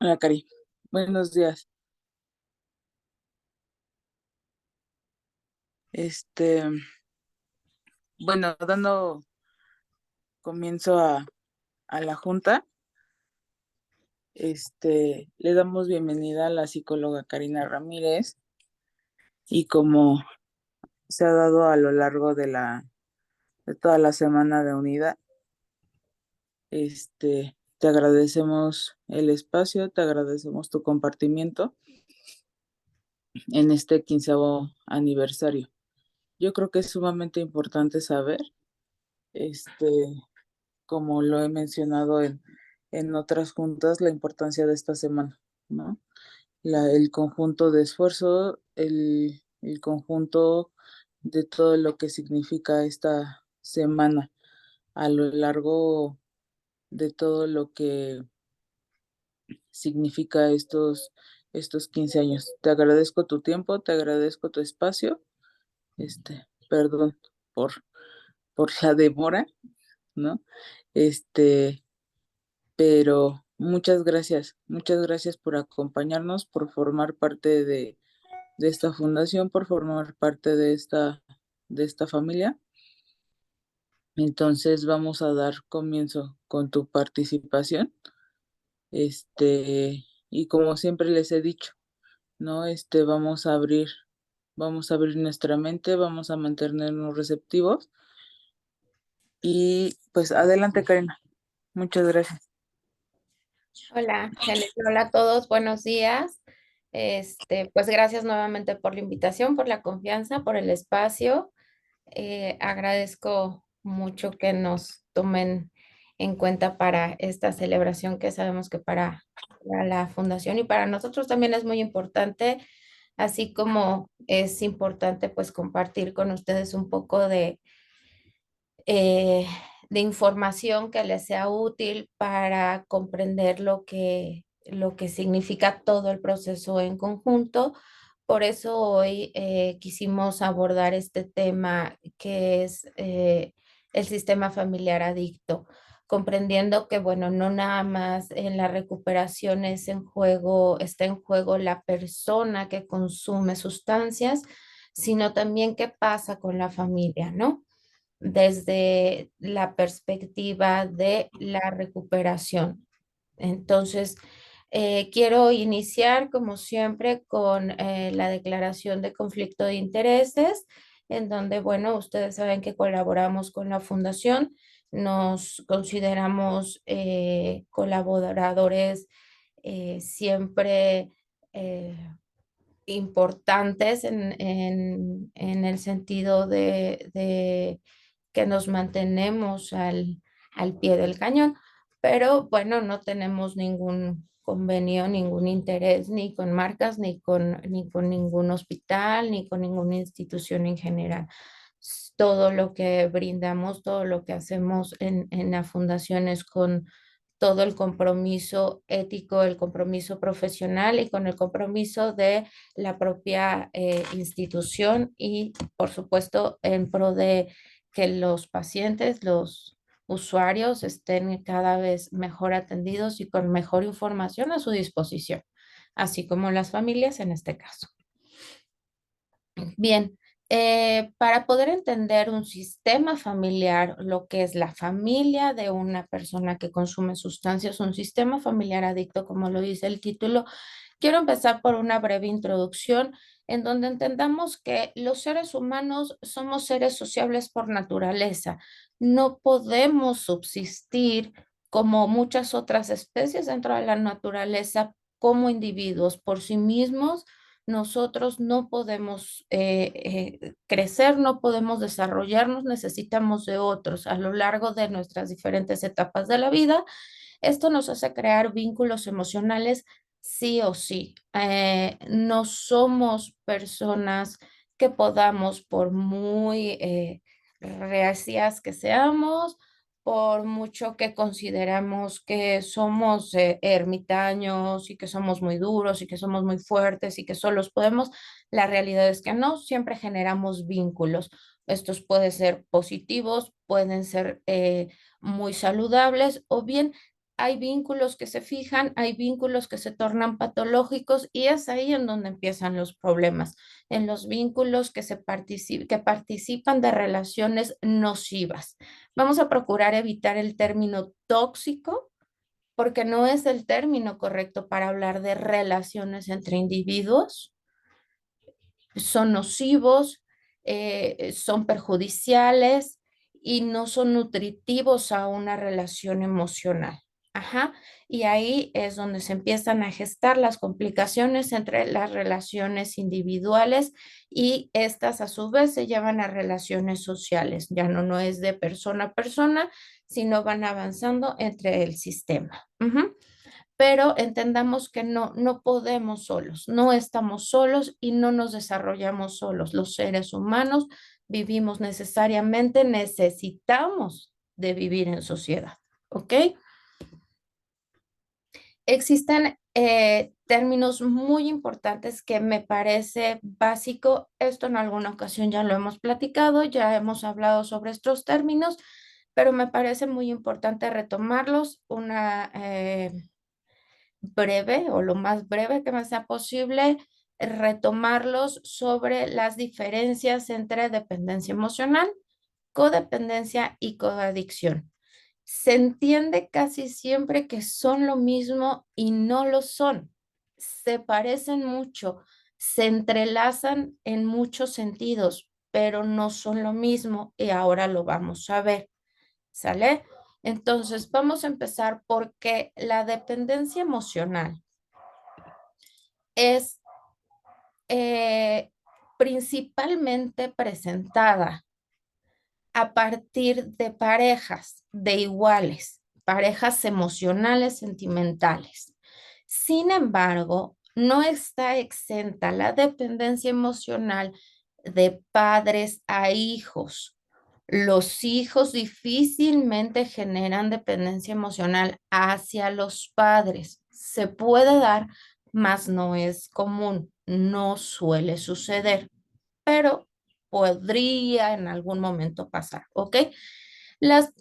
Hola, Cari. Buenos días. Este, dando comienzo a la junta, le damos bienvenida a la psicóloga Karina Ramírez y como se ha dado a lo largo de toda la semana de unidad, te agradecemos el espacio, te agradecemos tu compartimiento en este 15º aniversario. Yo creo que es sumamente importante saber, este, como lo he mencionado en otras juntas, la importancia de esta semana, ¿no? El conjunto de esfuerzo, el conjunto de todo lo que significa esta semana a lo largo de todo lo que significa estos 15 años. Te agradezco tu tiempo, te agradezco tu espacio, perdón por, por la demora, ¿no? Este, pero muchas gracias por acompañarnos, por formar parte de esta fundación, por formar parte de esta familia. Entonces vamos a dar comienzo con tu participación. Y como siempre les he dicho, ¿no? Vamos a abrir nuestra mente, vamos a mantenernos receptivos. Y pues adelante, Karina. Muchas gracias. Hola, Celeste, hola a todos, buenos días. Pues gracias nuevamente por la invitación, por la confianza, por el espacio. Agradezco mucho que nos tomen en cuenta para esta celebración que sabemos que para la fundación y para nosotros también es muy importante, así como es importante pues compartir con ustedes un poco eh, de información que les sea útil para comprender lo que significa todo el proceso en conjunto. Por eso hoy quisimos abordar este tema que es el sistema familiar adicto, comprendiendo que, bueno, no nada más en la recuperación está en juego la persona que consume sustancias, sino también qué pasa con la familia, ¿no? Desde la perspectiva de la recuperación. Entonces, quiero iniciar, como siempre, con la declaración de conflicto de intereses, en donde, bueno, ustedes saben que colaboramos con la fundación, nos consideramos colaboradores siempre eh, importantes en el sentido de que nos mantenemos al pie del cañón, pero bueno, no tenemos ningún convenio, ningún interés ni con marcas, ni con ningún hospital, ni con ninguna institución en general. Todo lo que brindamos, todo lo que hacemos en la fundación es con todo el compromiso ético, el compromiso profesional y con el compromiso de la propia institución y, por supuesto, en pro de que los pacientes, los usuarios estén cada vez mejor atendidos y con mejor información a su disposición, así como las familias en este caso. Bien, para poder entender un sistema familiar, lo que es la familia de una persona que consume sustancias, un sistema familiar adicto, como lo dice el título, quiero empezar por una breve introducción en donde entendamos que los seres humanos somos seres sociables por naturaleza. No podemos subsistir como muchas otras especies dentro de la naturaleza como individuos por sí mismos. Nosotros no podemos crecer, no podemos desarrollarnos, necesitamos de otros a lo largo de nuestras diferentes etapas de la vida. Esto nos hace crear vínculos emocionales sí o sí. No somos personas que podamos, por muy reacias que seamos, por mucho que consideramos que somos ermitaños y que somos muy duros y que somos muy fuertes y que solos podemos, la realidad es que no, siempre generamos vínculos. Estos pueden ser positivos, pueden ser muy saludables, o bien hay vínculos que se fijan, hay vínculos que se tornan patológicos, y es ahí en donde empiezan los problemas, en los vínculos que participan de relaciones nocivas. Vamos a procurar evitar el término tóxico, porque no es el término correcto para hablar de relaciones entre individuos. Son nocivos, son perjudiciales y no son nutritivos a una relación emocional. Ajá. Y ahí es donde se empiezan a gestar las complicaciones entre las relaciones individuales, y estas a su vez se llevan a relaciones sociales. Ya no es de persona a persona, sino van avanzando entre el sistema. Ujú. Pero entendamos que no podemos solos, no estamos solos y no nos desarrollamos solos. Los seres humanos vivimos necesariamente, necesitamos de vivir en sociedad, ¿ok? Existen términos muy importantes que me parece básico. Esto en alguna ocasión ya lo hemos platicado, ya hemos hablado sobre estos términos, pero me parece muy importante retomarlos breve, o lo más breve que me sea posible, retomarlos sobre las diferencias entre dependencia emocional, codependencia y coadicción. Se entiende casi siempre que son lo mismo y no lo son. Se parecen mucho, se entrelazan en muchos sentidos, pero no son lo mismo, y ahora lo vamos a ver. ¿Sale? Entonces, vamos a empezar porque la dependencia emocional es eh, principalmente presentada a partir de parejas de iguales, parejas emocionales, sentimentales. Sin embargo, no está exenta la dependencia emocional de padres a hijos. Los hijos difícilmente generan dependencia emocional hacia los padres. Se puede dar, mas no es común, no suele suceder, pero podría en algún momento pasar, ¿ok? Las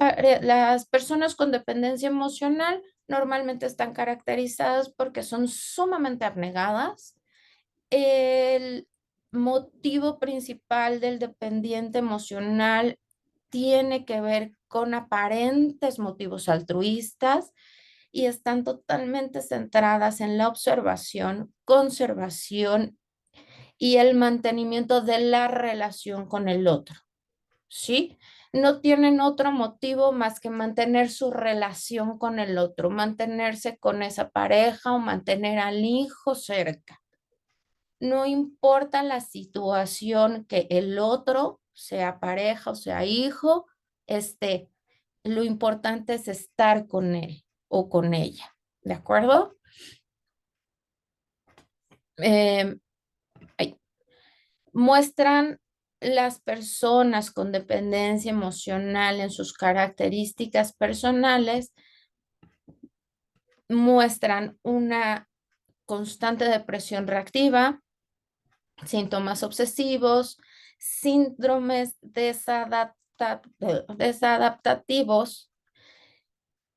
personas con dependencia emocional normalmente están caracterizadas porque son sumamente abnegadas. El motivo principal del dependiente emocional tiene que ver con aparentes motivos altruistas, y están totalmente centradas en la observación, conservación y el mantenimiento de la relación con el otro, ¿sí? No tienen otro motivo más que mantener su relación con el otro, mantenerse con esa pareja o mantener al hijo cerca. No importa la situación que el otro, sea pareja o sea hijo, esté. Lo importante es estar con él o con ella. ¿De acuerdo? Eh, ay. Muestran las personas con dependencia emocional en sus características personales, muestran una constante depresión reactiva, síntomas obsesivos, síndromes desadaptativos,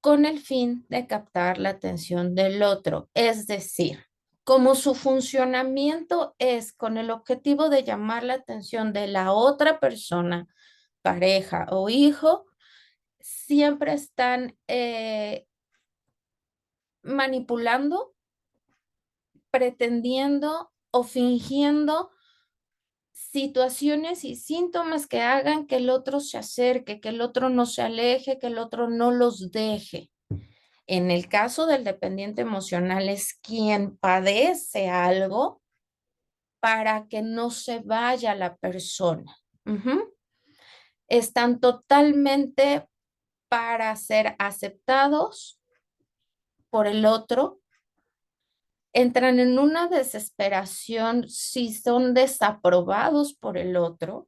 con el fin de captar la atención del otro. Es decir, como su funcionamiento es con el objetivo de llamar la atención de la otra persona, pareja o hijo, siempre están manipulando, pretendiendo o fingiendo situaciones y síntomas que hagan que el otro se acerque, que el otro no se aleje, que el otro no los deje. En el caso del dependiente emocional, es quien padece algo para que no se vaya la persona. Ujú. Están totalmente para ser aceptados por el otro. Entran en una desesperación si son desaprobados por el otro.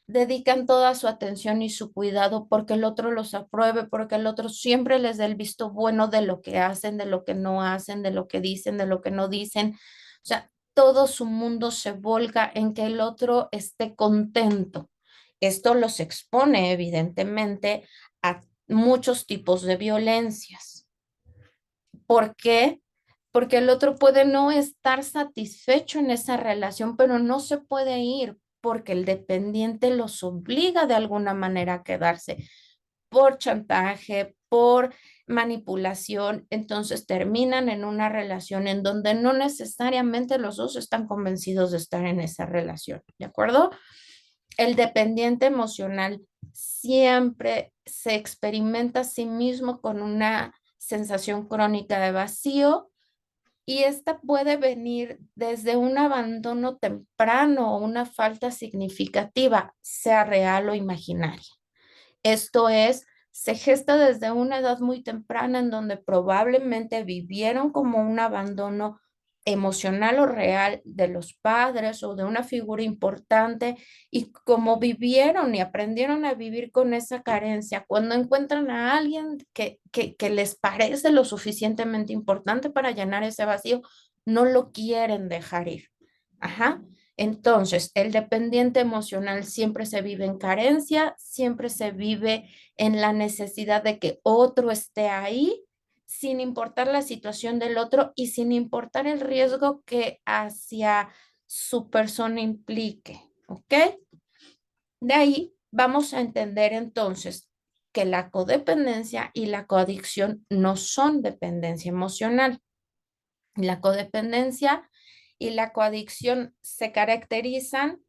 Dedican toda su atención y su cuidado porque el otro los apruebe, porque el otro siempre les dé el visto bueno de lo que hacen, de lo que no hacen, de lo que dicen, de lo que no dicen. O sea, todo su mundo se volca en que el otro esté contento. Esto los expone evidentemente a muchos tipos de violencias. ¿Por qué? Porque el otro puede no estar satisfecho en esa relación, pero no se puede ir porque el dependiente los obliga de alguna manera a quedarse por chantaje, por manipulación. Entonces terminan en una relación en donde no necesariamente los dos están convencidos de estar en esa relación, ¿de acuerdo? El dependiente emocional siempre se experimenta a sí mismo con una sensación crónica de vacío, y esta puede venir desde un abandono temprano o una falta significativa, sea real o imaginaria. Esto es, se gesta desde una edad muy temprana en donde probablemente vivieron como un abandono emocional o real de los padres o de una figura importante, y como vivieron y aprendieron a vivir con esa carencia, cuando encuentran a alguien que les parece lo suficientemente importante para llenar ese vacío, no lo quieren dejar ir. Ajá. Entonces, el dependiente emocional siempre se vive en carencia, siempre se vive en la necesidad de que otro esté ahí, sin importar la situación del otro y sin importar el riesgo que hacia su persona implique, ¿ok? De ahí vamos a entender entonces que la codependencia y la coadicción no son dependencia emocional. La codependencia y la coadicción se caracterizan,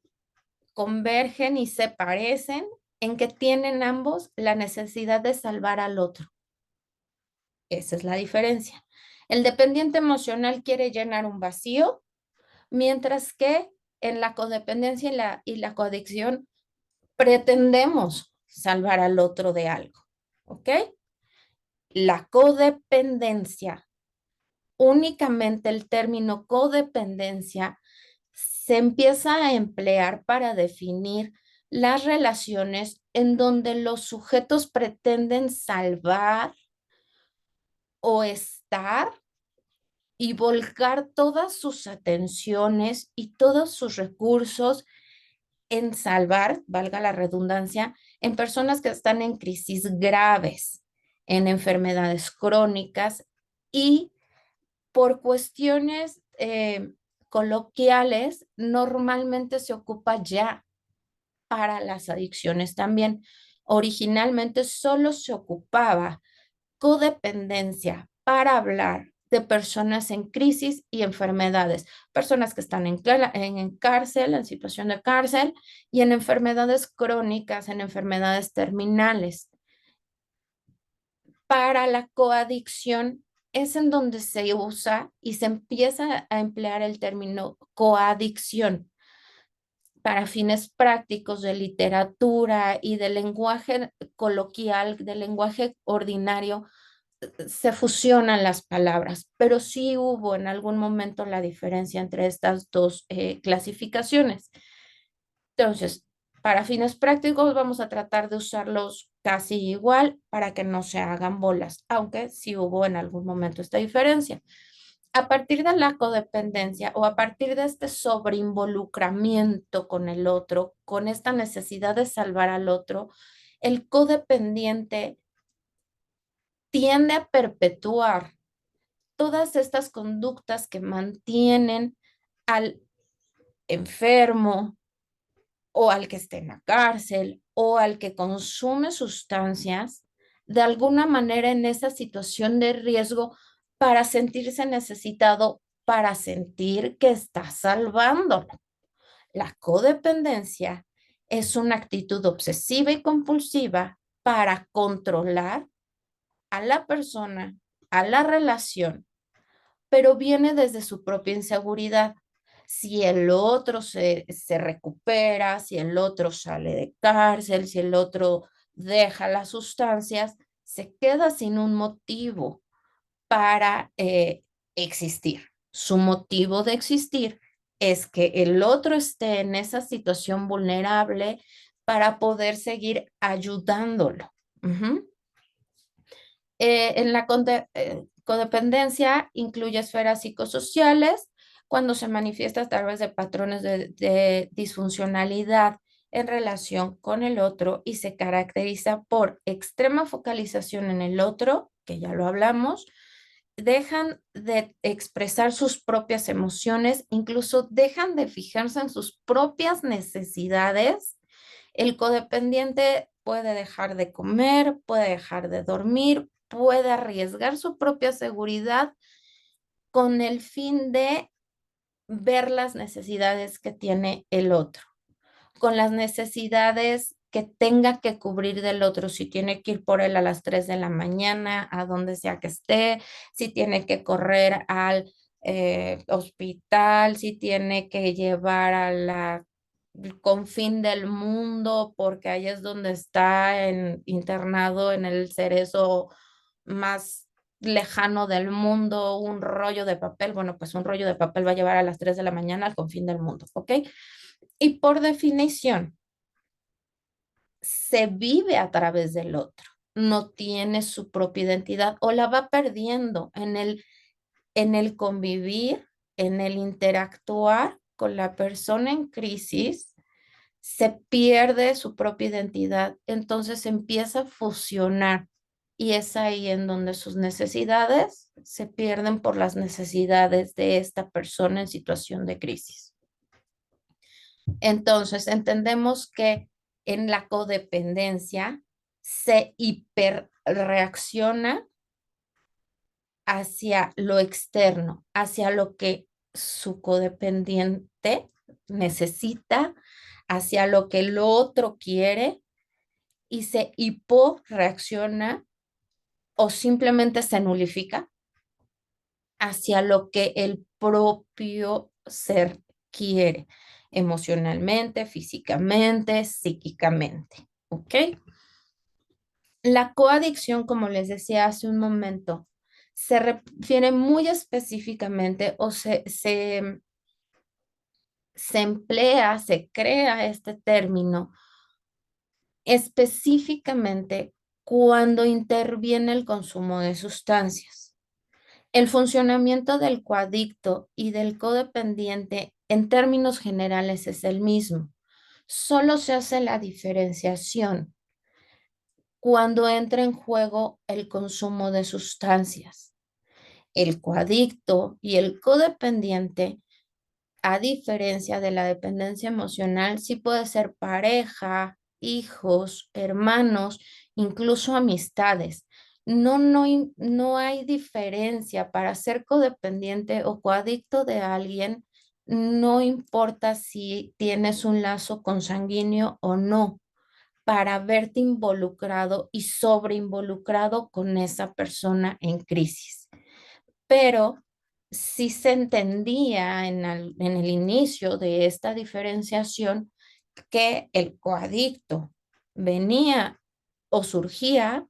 convergen y se parecen en que tienen ambos la necesidad de salvar al otro. Esa es la diferencia. El dependiente emocional quiere llenar un vacío, mientras que en la codependencia y la coadicción pretendemos salvar al otro de algo. ¿Ok? La codependencia, únicamente el término codependencia se empieza a emplear para definir las relaciones en donde los sujetos pretenden salvar o estar y volcar todas sus atenciones y todos sus recursos en salvar, valga la redundancia, en personas que están en crisis graves, en enfermedades crónicas, y por cuestiones coloquiales, normalmente se ocupa ya para las adicciones también. Originalmente solo se ocupaba codependencia para hablar de personas en crisis y enfermedades, personas que están en cárcel, en situación de cárcel, y en enfermedades crónicas, en enfermedades terminales. Para la coadicción es en donde se usa y se empieza a emplear el término coadicción para fines prácticos de literatura y de lenguaje coloquial, de lenguaje ordinario. Se fusionan las palabras, pero sí hubo en algún momento la diferencia entre estas dos clasificaciones. Entonces, para fines prácticos vamos a tratar de usarlos casi igual para que no se hagan bolas, aunque sí hubo en algún momento esta diferencia. A partir de la codependencia o a partir de este sobreinvolucramiento con el otro, con esta necesidad de salvar al otro, el codependiente tiende a perpetuar todas estas conductas que mantienen al enfermo o al que esté en la cárcel o al que consume sustancias de alguna manera en esa situación de riesgo, para sentirse necesitado, para sentir que está salvándolo. La codependencia es una actitud obsesiva y compulsiva para controlar a la persona, a la relación, pero viene desde su propia inseguridad. Si el otro se recupera, si el otro sale de cárcel, si el otro deja las sustancias, se queda sin un motivo para existir. Su motivo de existir es que el otro esté en esa situación vulnerable para poder seguir ayudándolo. Uh-huh. En la codependencia incluye esferas psicosociales cuando se manifiesta a través de patrones de disfuncionalidad en relación con el otro y se caracteriza por extrema focalización en el otro, que ya lo hablamos, dejan de expresar sus propias emociones, incluso dejan de fijarse en sus propias necesidades. El codependiente puede dejar de comer, puede dejar de dormir, puede arriesgar su propia seguridad con el fin de ver las necesidades que tiene el otro, con las necesidades que tenga que cubrir del otro, si tiene que ir por él a las 3 de la mañana, a donde sea que esté, si tiene que correr al hospital, si tiene que llevar a la confín del mundo, porque ahí es donde está internado en el cerezo más lejano del mundo, un rollo de papel. Bueno, pues un rollo de papel va a llevar a las 3 de la mañana al confín del mundo, ¿ok? Y por definición, se vive a través del otro, no tiene su propia identidad o la va perdiendo en el convivir, en el interactuar con la persona en crisis, se pierde su propia identidad, entonces empieza a fusionar y es ahí en donde sus necesidades se pierden por las necesidades de esta persona en situación de crisis. Entonces, entendemos que en la codependencia se hiperreacciona hacia lo externo, hacia lo que su codependiente necesita, hacia lo que el otro quiere y se hiporeacciona o simplemente se nulifica hacia lo que el propio ser quiere, emocionalmente, físicamente, psíquicamente. ¿Ok? La coadicción, como les decía hace un momento, se refiere muy específicamente o se emplea, se crea este término específicamente cuando interviene el consumo de sustancias. El funcionamiento del coadicto y del codependiente en términos generales es el mismo. Solo se hace la diferenciación cuando entra en juego el consumo de sustancias. El coadicto y el codependiente, a diferencia de la dependencia emocional, sí puede ser pareja, hijos, hermanos, incluso amistades. No hay diferencia para ser codependiente o coadicto de alguien, no importa si tienes un lazo consanguíneo o no, para verte involucrado y sobreinvolucrado con esa persona en crisis. Pero sí se entendía en el inicio de esta diferenciación que el coadicto venía o surgía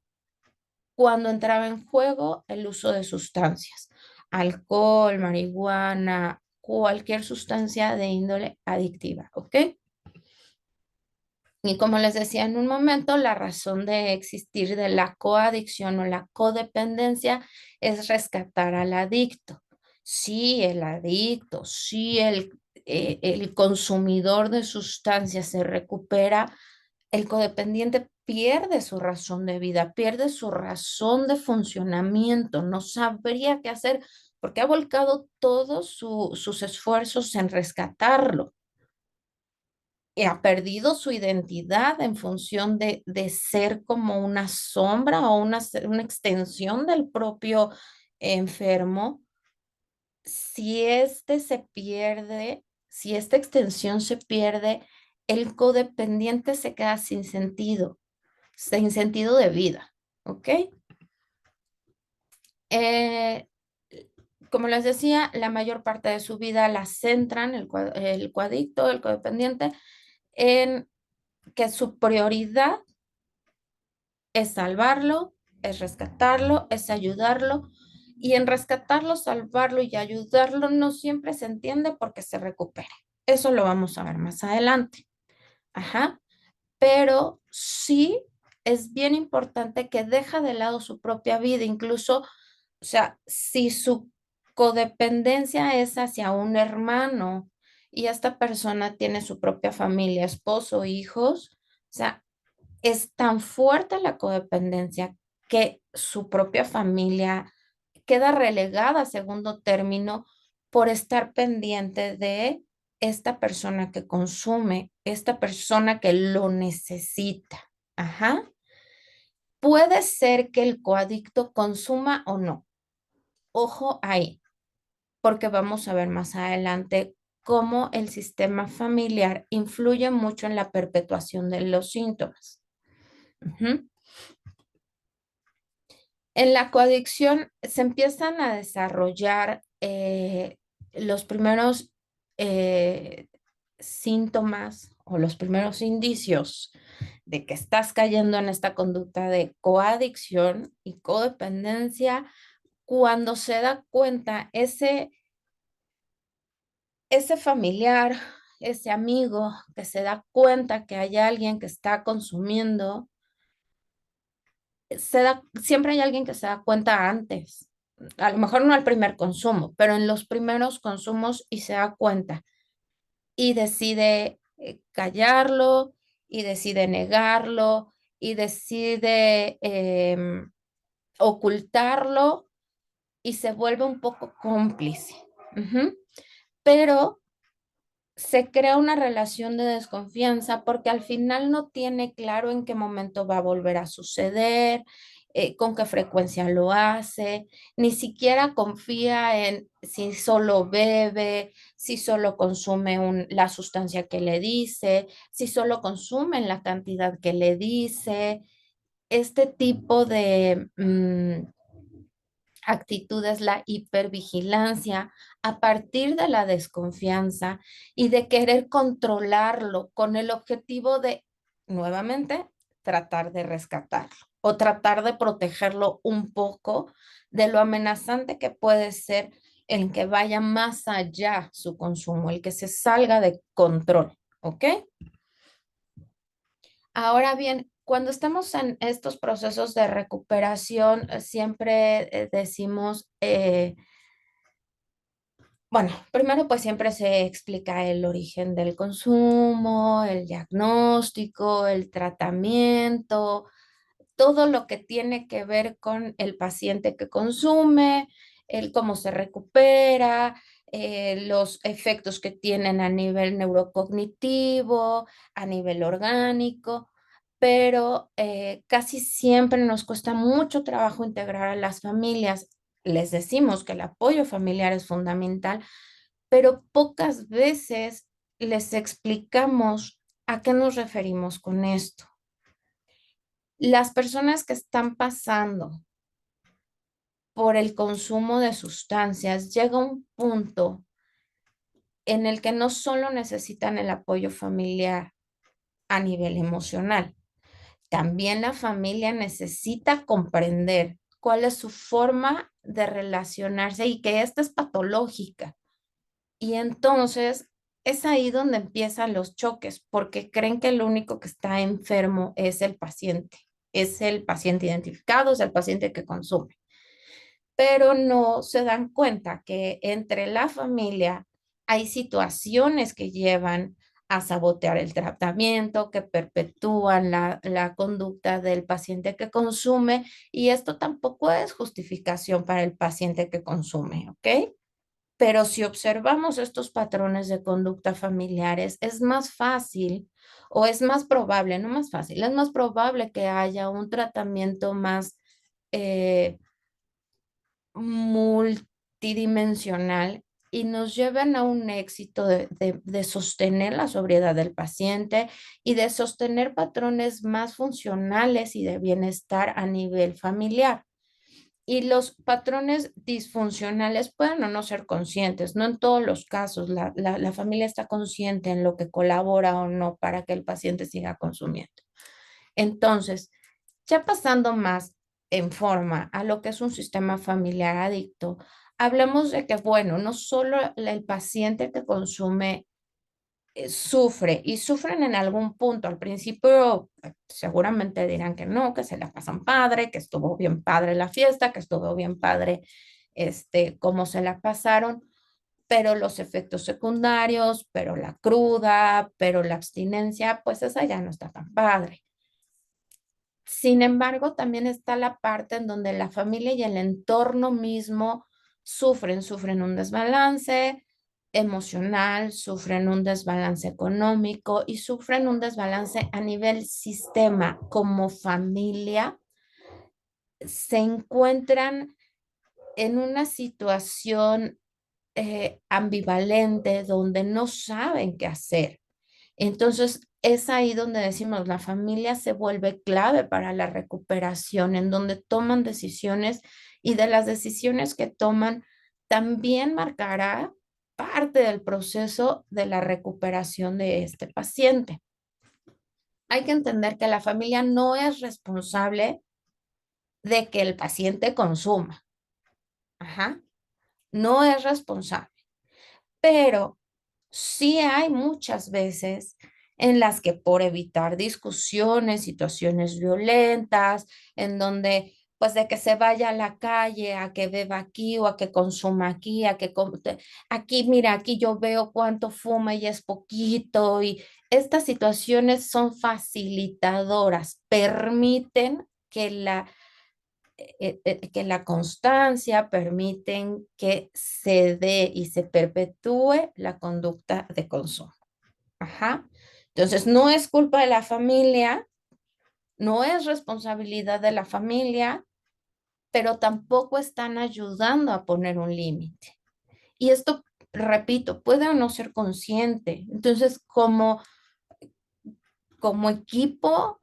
cuando entraba en juego el uso de sustancias, alcohol, marihuana, cualquier sustancia de índole adictiva, ¿ok? Y como les decía en un momento, la razón de existir de la coadicción o la codependencia es rescatar al adicto. Si el adicto, si el consumidor de sustancias se recupera, el codependiente pierde su razón de vida, pierde su razón de funcionamiento, no sabría qué hacer porque ha volcado todos sus esfuerzos en rescatarlo y ha perdido su identidad en función de ser como una sombra o una extensión del propio enfermo. Si este se pierde, si esta extensión se pierde, el codependiente se queda sin sentido de vida, ¿ok? Eh, como les decía, la mayor parte de su vida la centran el coadicto, el codependiente, en que su prioridad es salvarlo, es rescatarlo, es ayudarlo. Y en rescatarlo, salvarlo y ayudarlo no siempre se entiende porque se recupere. Eso lo vamos a ver más adelante. Ajá. Pero sí es bien importante que deja de lado su propia vida, incluso, o sea, si su codependencia es hacia un hermano y esta persona tiene su propia familia, esposo, hijos. O sea, es tan fuerte la codependencia que su propia familia queda relegada a segundo término por estar pendiente de esta persona que consume, esta persona que lo necesita. Ajá. Puede ser que el coadicto consuma o no. Ojo ahí, porque vamos a ver más adelante cómo el sistema familiar influye mucho en la perpetuación de los síntomas. Ujú. En la coadicción se empiezan a desarrollar los primeros eh, síntomas o los primeros indicios de que estás cayendo en esta conducta de coadicción y codependencia cuando se da cuenta ese familiar, ese amigo que se da cuenta que hay alguien que está consumiendo, siempre hay alguien que se da cuenta antes, a lo mejor no al primer consumo, pero en los primeros consumos y se da cuenta y decide callarlo y decide negarlo y decide ocultarlo y se vuelve un poco cómplice. Ujú. Pero se crea una relación de desconfianza porque al final no tiene claro en qué momento va a volver a suceder, con qué frecuencia lo hace, ni siquiera confía en si solo bebe, si solo consume la sustancia que le dice, si solo consume en la cantidad que le dice. Este tipo de actitud es la hipervigilancia a partir de la desconfianza y de querer controlarlo con el objetivo de, nuevamente, tratar de rescatarlo o tratar de protegerlo un poco de lo amenazante que puede ser el que vaya más allá su consumo, el que se salga de control, ¿ok? Ahora bien, cuando estamos en estos procesos de recuperación, siempre decimos, bueno, primero pues siempre se explica el origen del consumo, el diagnóstico, el tratamiento, todo lo que tiene que ver con el paciente que consume, el cómo se recupera, los efectos que tienen a nivel neurocognitivo, a nivel orgánico, pero casi siempre nos cuesta mucho trabajo integrar a las familias. Les decimos que el apoyo familiar es fundamental, pero pocas veces les explicamos a qué nos referimos con esto. Las personas que están pasando por el consumo de sustancias llega un punto en el que no solo necesitan el apoyo familiar a nivel emocional, también la familia necesita comprender cuál es su forma de relacionarse y que esta es patológica. Y entonces es ahí donde empiezan los choques, porque creen que el único que está enfermo es el paciente identificado, es el paciente que consume, pero no se dan cuenta que entre la familia hay situaciones que llevan a sabotear el tratamiento, que perpetúan la conducta del paciente que consume, y esto tampoco es justificación para el paciente que consume, ¿ok? Pero si observamos estos patrones de conducta familiares, es más fácil o es más probable, no más fácil, es más probable que haya un tratamiento más eh, multidimensional y nos lleven a un éxito de sostener la sobriedad del paciente y de sostener patrones más funcionales y de bienestar a nivel familiar. Y los patrones disfuncionales pueden o no ser conscientes, no en todos los casos la familia está consciente en lo que colabora o no para que el paciente siga consumiendo. Entonces, ya pasando más en forma a lo que es un sistema familiar adicto, hablamos de que, bueno, no solo el paciente que consume sufre y sufren en algún punto. Al principio seguramente dirán que no, que se la pasan padre, que estuvo bien padre la fiesta, que estuvo bien padre cómo se la pasaron, pero los efectos secundarios, pero la cruda, pero la abstinencia, pues esa ya no está tan padre. Sin embargo, también está la parte en donde la familia y el entorno mismo sufren un desbalance emocional, sufren un desbalance económico y sufren un desbalance a nivel sistema. Como familia, se encuentran en una situación ambivalente donde no saben qué hacer. Entonces, es ahí donde decimos, la familia se vuelve clave para la recuperación, en donde toman decisiones y de las decisiones que toman también marcará parte del proceso de la recuperación de este paciente. Hay que entender que la familia no es responsable de que el paciente consuma. Ajá. No es responsable, pero sí hay muchas veces en las que por evitar discusiones, situaciones violentas, en donde pues de que se vaya a la calle, a que beba aquí o a que consuma aquí, aquí, mira, aquí yo veo cuánto fuma y es poquito, y estas situaciones son facilitadoras, permiten que la constancia, permiten que se dé y se perpetúe la conducta de consumo. Ajá. Entonces, no es culpa de la familia, no es responsabilidad de la familia, pero tampoco están ayudando a poner un límite. Y esto, repito, puede o no ser consciente. Entonces, como equipo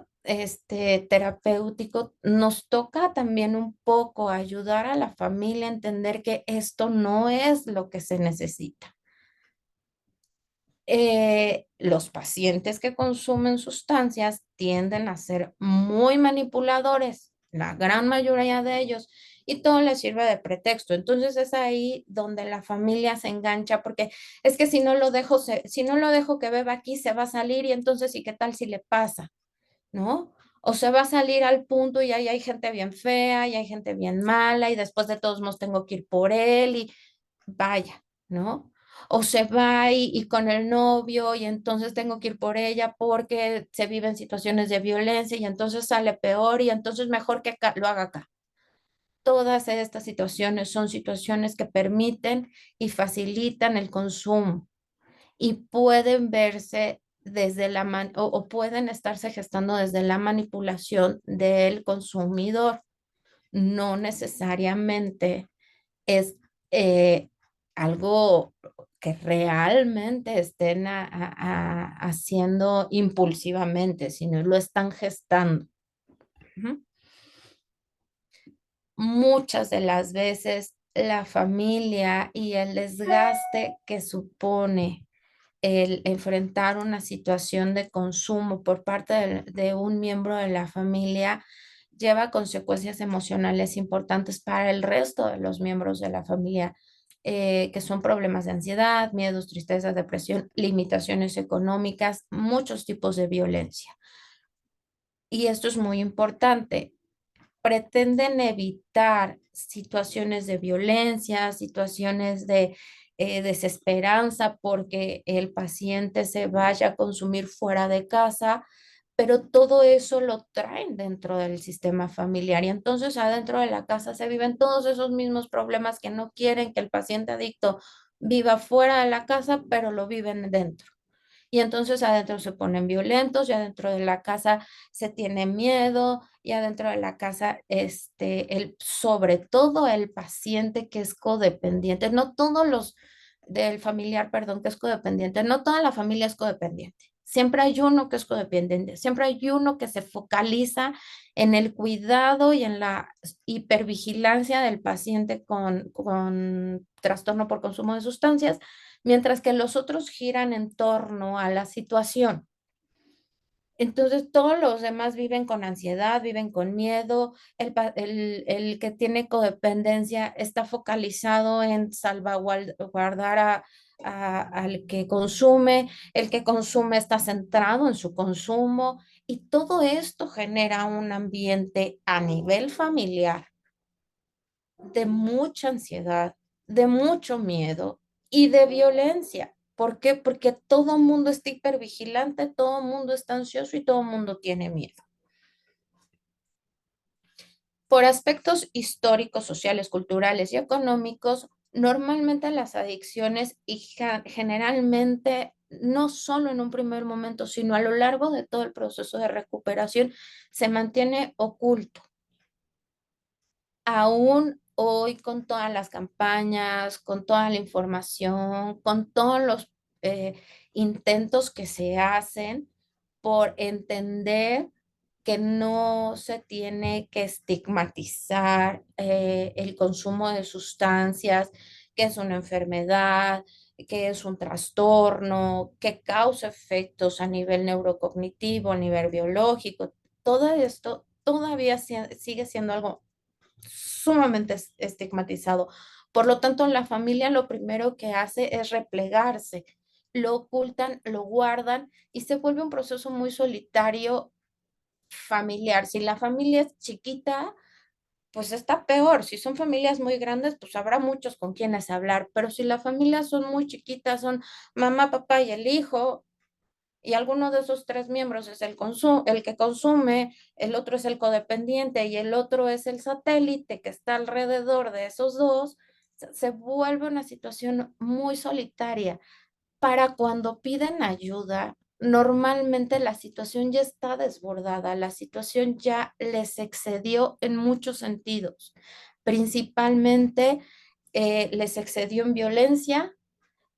terapéutico, nos toca también un poco ayudar a la familia a entender que esto no es lo que se necesita. Los pacientes que consumen sustancias tienden a ser muy manipuladores, la gran mayoría de ellos, y todo les sirve de pretexto. Entonces es ahí donde la familia se engancha, porque es que si no lo dejo que beba aquí, se va a salir y entonces, ¿y qué tal si le pasa? ¿No? O se va a salir al punto y ahí hay gente bien fea y hay gente bien mala y después de todos modos tengo que ir por él y vaya, ¿no? O se va y con el novio y entonces tengo que ir por ella porque se viven situaciones de violencia y entonces sale peor y entonces mejor que lo haga acá. Todas estas situaciones son situaciones que permiten y facilitan el consumo y pueden verse desde o pueden estarse gestando desde la manipulación del consumidor. No necesariamente es eh, algo que realmente estén haciendo impulsivamente, sino lo están gestando. Ujú. Muchas de las veces la familia y el desgaste que supone el enfrentar una situación de consumo por parte de un miembro de la familia lleva consecuencias emocionales importantes para el resto de los miembros de la familia, que son problemas de ansiedad, miedos, tristeza, depresión, limitaciones económicas, muchos tipos de violencia. Y esto es muy importante. Pretenden evitar situaciones de violencia, situaciones de desesperanza porque el paciente se vaya a consumir fuera de casa, pero todo eso lo traen dentro del sistema familiar y entonces adentro de la casa se viven todos esos mismos problemas que no quieren que el paciente adicto viva fuera de la casa, pero lo viven dentro. Y entonces adentro se ponen violentos, y adentro de la casa se tiene miedo, y adentro de la casa, sobre todo el paciente que es codependiente, no todos los del familiar, perdón, que es codependiente, no toda la familia es codependiente. Siempre hay uno que es codependiente, siempre hay uno que se focaliza en el cuidado y en la hipervigilancia del paciente con trastorno por consumo de sustancias, mientras que los otros giran en torno a la situación. Entonces, todos los demás viven con ansiedad, viven con miedo. El que tiene codependencia está focalizado en salvaguardar al que consume. El que consume está centrado en su consumo. Y todo esto genera un ambiente a nivel familiar de mucha ansiedad, de mucho miedo y de violencia. ¿Por qué? Porque todo el mundo está hipervigilante, todo el mundo está ansioso y todo el mundo tiene miedo. Por aspectos históricos, sociales, culturales y económicos, normalmente las adicciones y generalmente no solo en un primer momento, sino a lo largo de todo el proceso de recuperación, se mantiene oculto. Aún hoy con todas las campañas, con toda la información, con todos los intentos que se hacen por entender que no se tiene que estigmatizar el consumo de sustancias, que es una enfermedad, que es un trastorno, que causa efectos a nivel neurocognitivo, a nivel biológico. Todo esto todavía sigue siendo algo sumamente estigmatizado. Por lo tanto, la familia lo primero que hace es replegarse, lo ocultan, lo guardan y se vuelve un proceso muy solitario familiar. Si la familia es chiquita, pues está peor. Si son familias muy grandes, pues habrá muchos con quienes hablar, pero si las familias son muy chiquitas, son mamá, papá y el hijo, y alguno de esos tres miembros es el que consume, el otro es el codependiente y el otro es el satélite que está alrededor de esos dos, se vuelve una situación muy solitaria. Para cuando piden ayuda, normalmente la situación ya está desbordada, la situación ya les excedió en muchos sentidos. Principalmente les excedió en violencia,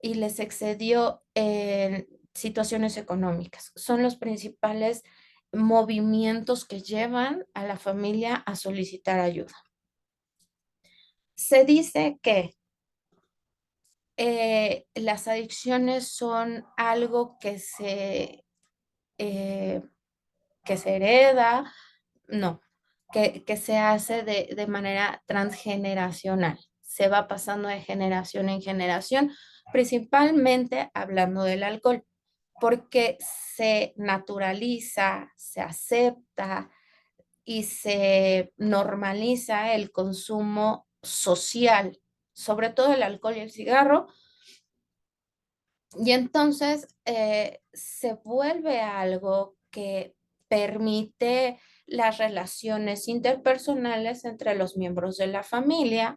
y les excedió en situaciones económicas. Son los principales movimientos que llevan a la familia a solicitar ayuda. Se dice que las adicciones son algo eh, que se hereda, no, que se hace de manera transgeneracional. Se va pasando de generación en generación, principalmente hablando del alcohol, porque se naturaliza, se acepta y se normaliza el consumo social, sobre todo el alcohol y el cigarro, y entonces se vuelve algo que permite las relaciones interpersonales entre los miembros de la familia.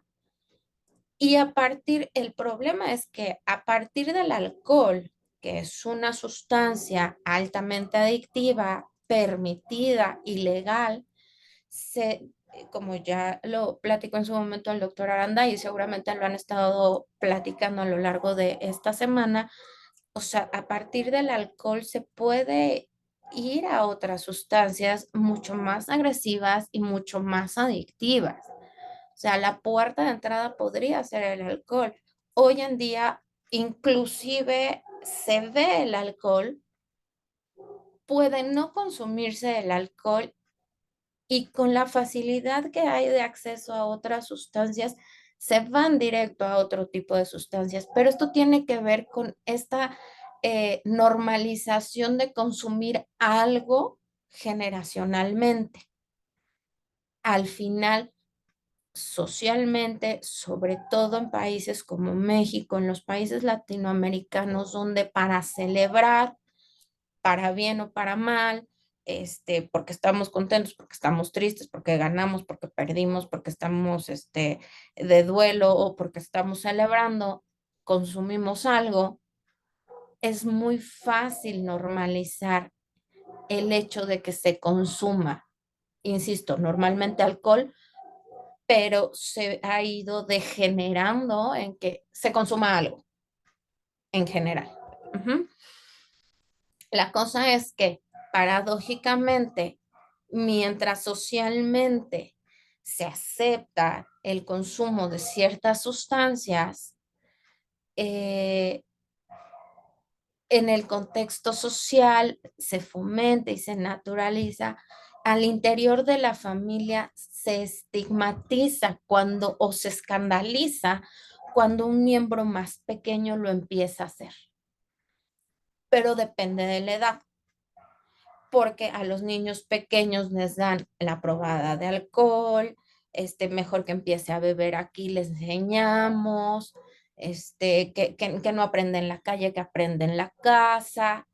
Y el problema es que a partir del alcohol, que es una sustancia altamente adictiva, permitida y legal, como ya lo platicó en su momento el doctor Aranda y seguramente lo han estado platicando a lo largo de esta semana, o sea, a partir del alcohol se puede ir a otras sustancias mucho más agresivas y mucho más adictivas. O sea, la puerta de entrada podría ser el alcohol. Hoy en día, inclusive se ve el alcohol, puede no consumirse el alcohol y con la facilidad que hay de acceso a otras sustancias, se van directo a otro tipo de sustancias. Pero esto tiene que ver con esta normalización de consumir algo generacionalmente. Al final, socialmente, sobre todo en países como México, en los países latinoamericanos, donde para celebrar, para bien o para mal, porque estamos contentos, porque estamos tristes, porque ganamos, porque perdimos, porque estamos de duelo o porque estamos celebrando, consumimos algo, es muy fácil normalizar el hecho de que se consuma, insisto, normalmente alcohol, pero se ha ido degenerando en que se consuma algo en general. Ujú. La cosa es que, paradójicamente, mientras socialmente se acepta el consumo de ciertas sustancias, eh, en el contexto social se fomenta y se naturaliza, al interior de la familia se estigmatiza cuando o se escandaliza cuando un miembro más pequeño lo empieza a hacer. Pero depende de la edad, porque a los niños pequeños les dan la probada de alcohol, mejor que empiece a beber aquí, les enseñamos, que no aprende en la calle, que aprende en la casa,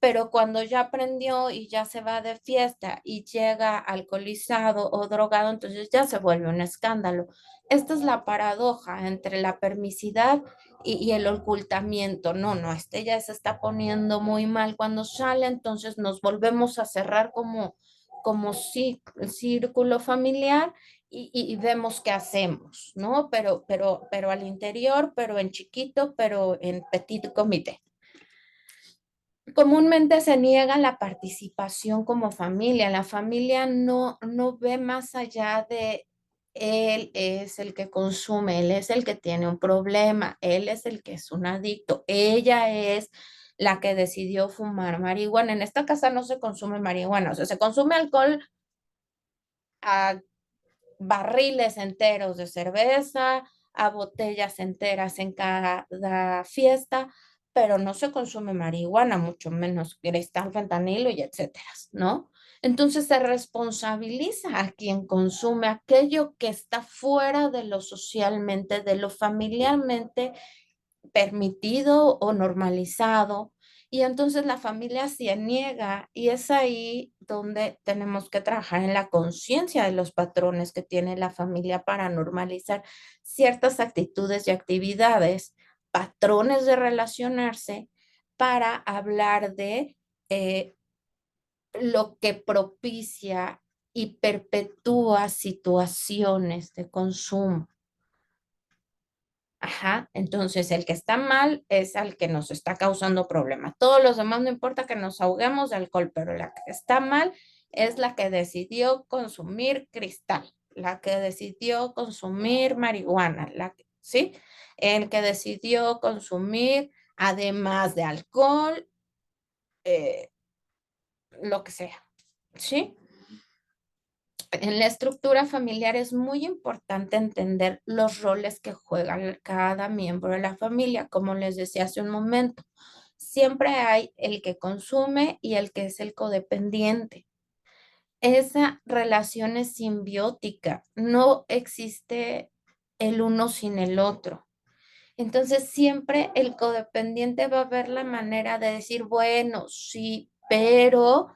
pero cuando ya aprendió y ya se va de fiesta y llega alcoholizado o drogado, entonces ya se vuelve un escándalo. Esta es la paradoja entre la permisidad y el ocultamiento. No, no, este ya se está poniendo muy mal cuando sale, entonces nos volvemos a cerrar como círculo familiar y vemos qué hacemos, ¿no? Pero al interior, pero en chiquito, pero en petit comité. Comúnmente se niega la participación como familia. La familia no ve más allá de él es el que consume, él es el que tiene un problema, él es el que es un adicto, ella es la que decidió fumar marihuana. En esta casa no se consume marihuana, o sea, se consume alcohol a barriles enteros de cerveza, a botellas enteras en cada fiesta, pero no se consume marihuana, mucho menos cristal, fentanilo y etcétera, ¿no? Entonces se responsabiliza a quien consume aquello que está fuera de lo socialmente, de lo familiarmente permitido o normalizado. Y entonces la familia se niega y es ahí donde tenemos que trabajar en la conciencia de los patrones que tiene la familia para normalizar ciertas actitudes y actividades, patrones de relacionarse para hablar de eh, lo que propicia y perpetúa situaciones de consumo. Ajá, entonces el que está mal es al que nos está causando problemas. Todos los demás no importa que nos ahoguemos de alcohol, pero la que está mal es la que decidió consumir cristal, la que decidió consumir marihuana, ¿sí? El que decidió consumir, además de alcohol, eh, lo que sea, ¿sí? En la estructura familiar es muy importante entender los roles que juega cada miembro de la familia, como les decía hace un momento. Siempre hay el que consume y el que es el codependiente. Esa relación es simbiótica, no existe el uno sin el otro. Entonces siempre el codependiente va a ver la manera de decir, bueno, sí, pero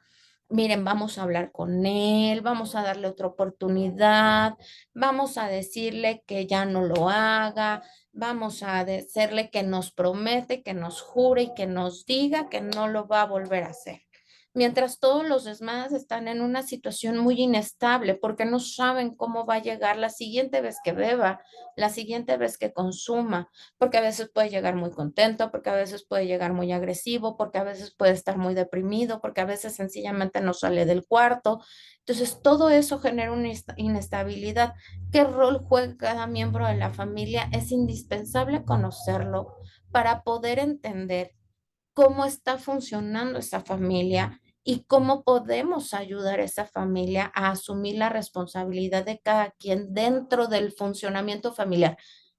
miren, vamos a hablar con él, vamos a darle otra oportunidad, vamos a decirle que ya no lo haga, vamos a decirle que nos promete, que nos jure y que nos diga que no lo va a volver a hacer. Mientras todos los demás están en una situación muy inestable porque no saben cómo va a llegar la siguiente vez que beba, la siguiente vez que consuma, porque a veces puede llegar muy contento, porque a veces puede llegar muy agresivo, porque a veces puede estar muy deprimido, porque a veces sencillamente no sale del cuarto. Entonces, todo eso genera una inestabilidad. ¿Qué rol juega cada miembro de la familia? Es indispensable conocerlo para poder entender cómo está funcionando esa familia y cómo podemos ayudar a esa familia a asumir la responsabilidad de cada quien dentro del funcionamiento familiar,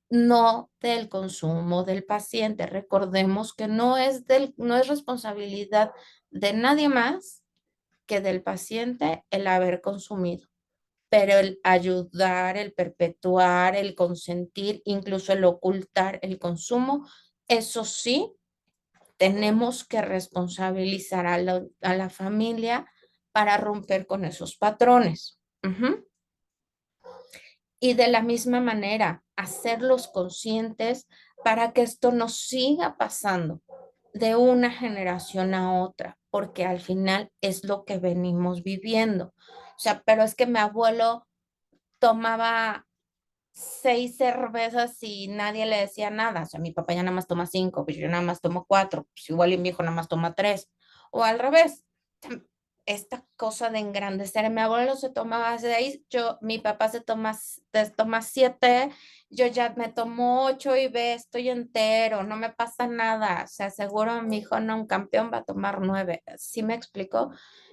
no del consumo del paciente. Recordemos que no es responsabilidad de nadie más que del paciente el haber consumido, pero el ayudar, el perpetuar, el consentir, incluso el ocultar el consumo, eso sí tenemos que responsabilizar a la familia para romper con esos patrones. Ujú. Y de la misma manera, hacerlos conscientes para que esto no siga pasando de una generación a otra, porque al final es lo que venimos viviendo. O sea, pero es que mi abuelo tomaba 6 cervezas y nadie le decía nada. O sea, mi papá ya nada más toma 5, pues yo nada más tomo 4, pues igual y mi hijo nada más toma 3. O al revés, esta cosa de engrandecer. Mi abuelo se tomaba 6, mi papá toma 7, yo ya me tomo 8 y ve, estoy entero, no me pasa nada. O sea, seguro mi hijo no, un campeón va a tomar 9. ¿Sí me explicó?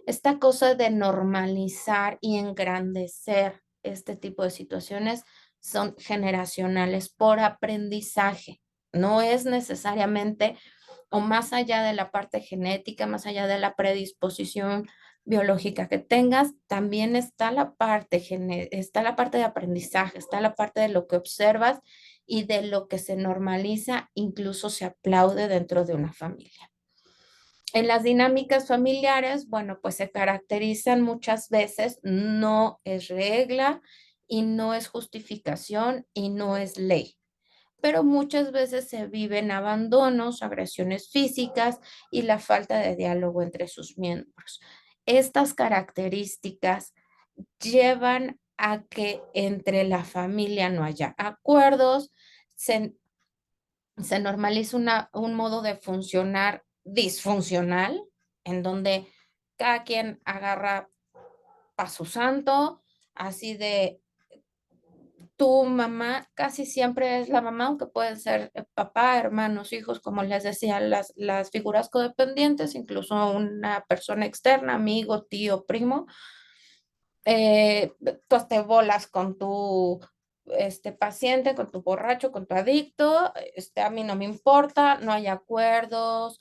Esta cosa de normalizar y engrandecer este tipo de situaciones son generacionales por aprendizaje. No es necesariamente, o más allá de la parte genética, más allá de la predisposición biológica que tengas, también está está la parte de aprendizaje, está la parte de lo que observas y de lo que se normaliza, incluso se aplaude dentro de una familia. En las dinámicas familiares, bueno, pues se caracterizan muchas veces, no es regla y no es justificación y no es ley, pero muchas veces se viven abandonos, agresiones físicas y la falta de diálogo entre sus miembros. Estas características llevan a que entre la familia no haya acuerdos, se, se normaliza un modo de funcionar disfuncional, en donde cada quien agarra a su santo, así de tu mamá casi siempre es la mamá, aunque pueden ser papá, hermanos, hijos, como les decía, las figuras codependientes, incluso una persona externa, amigo, tío, primo, eh, tú te bolas con tu paciente, con tu borracho, con tu adicto, a mí no me importa, no hay acuerdos,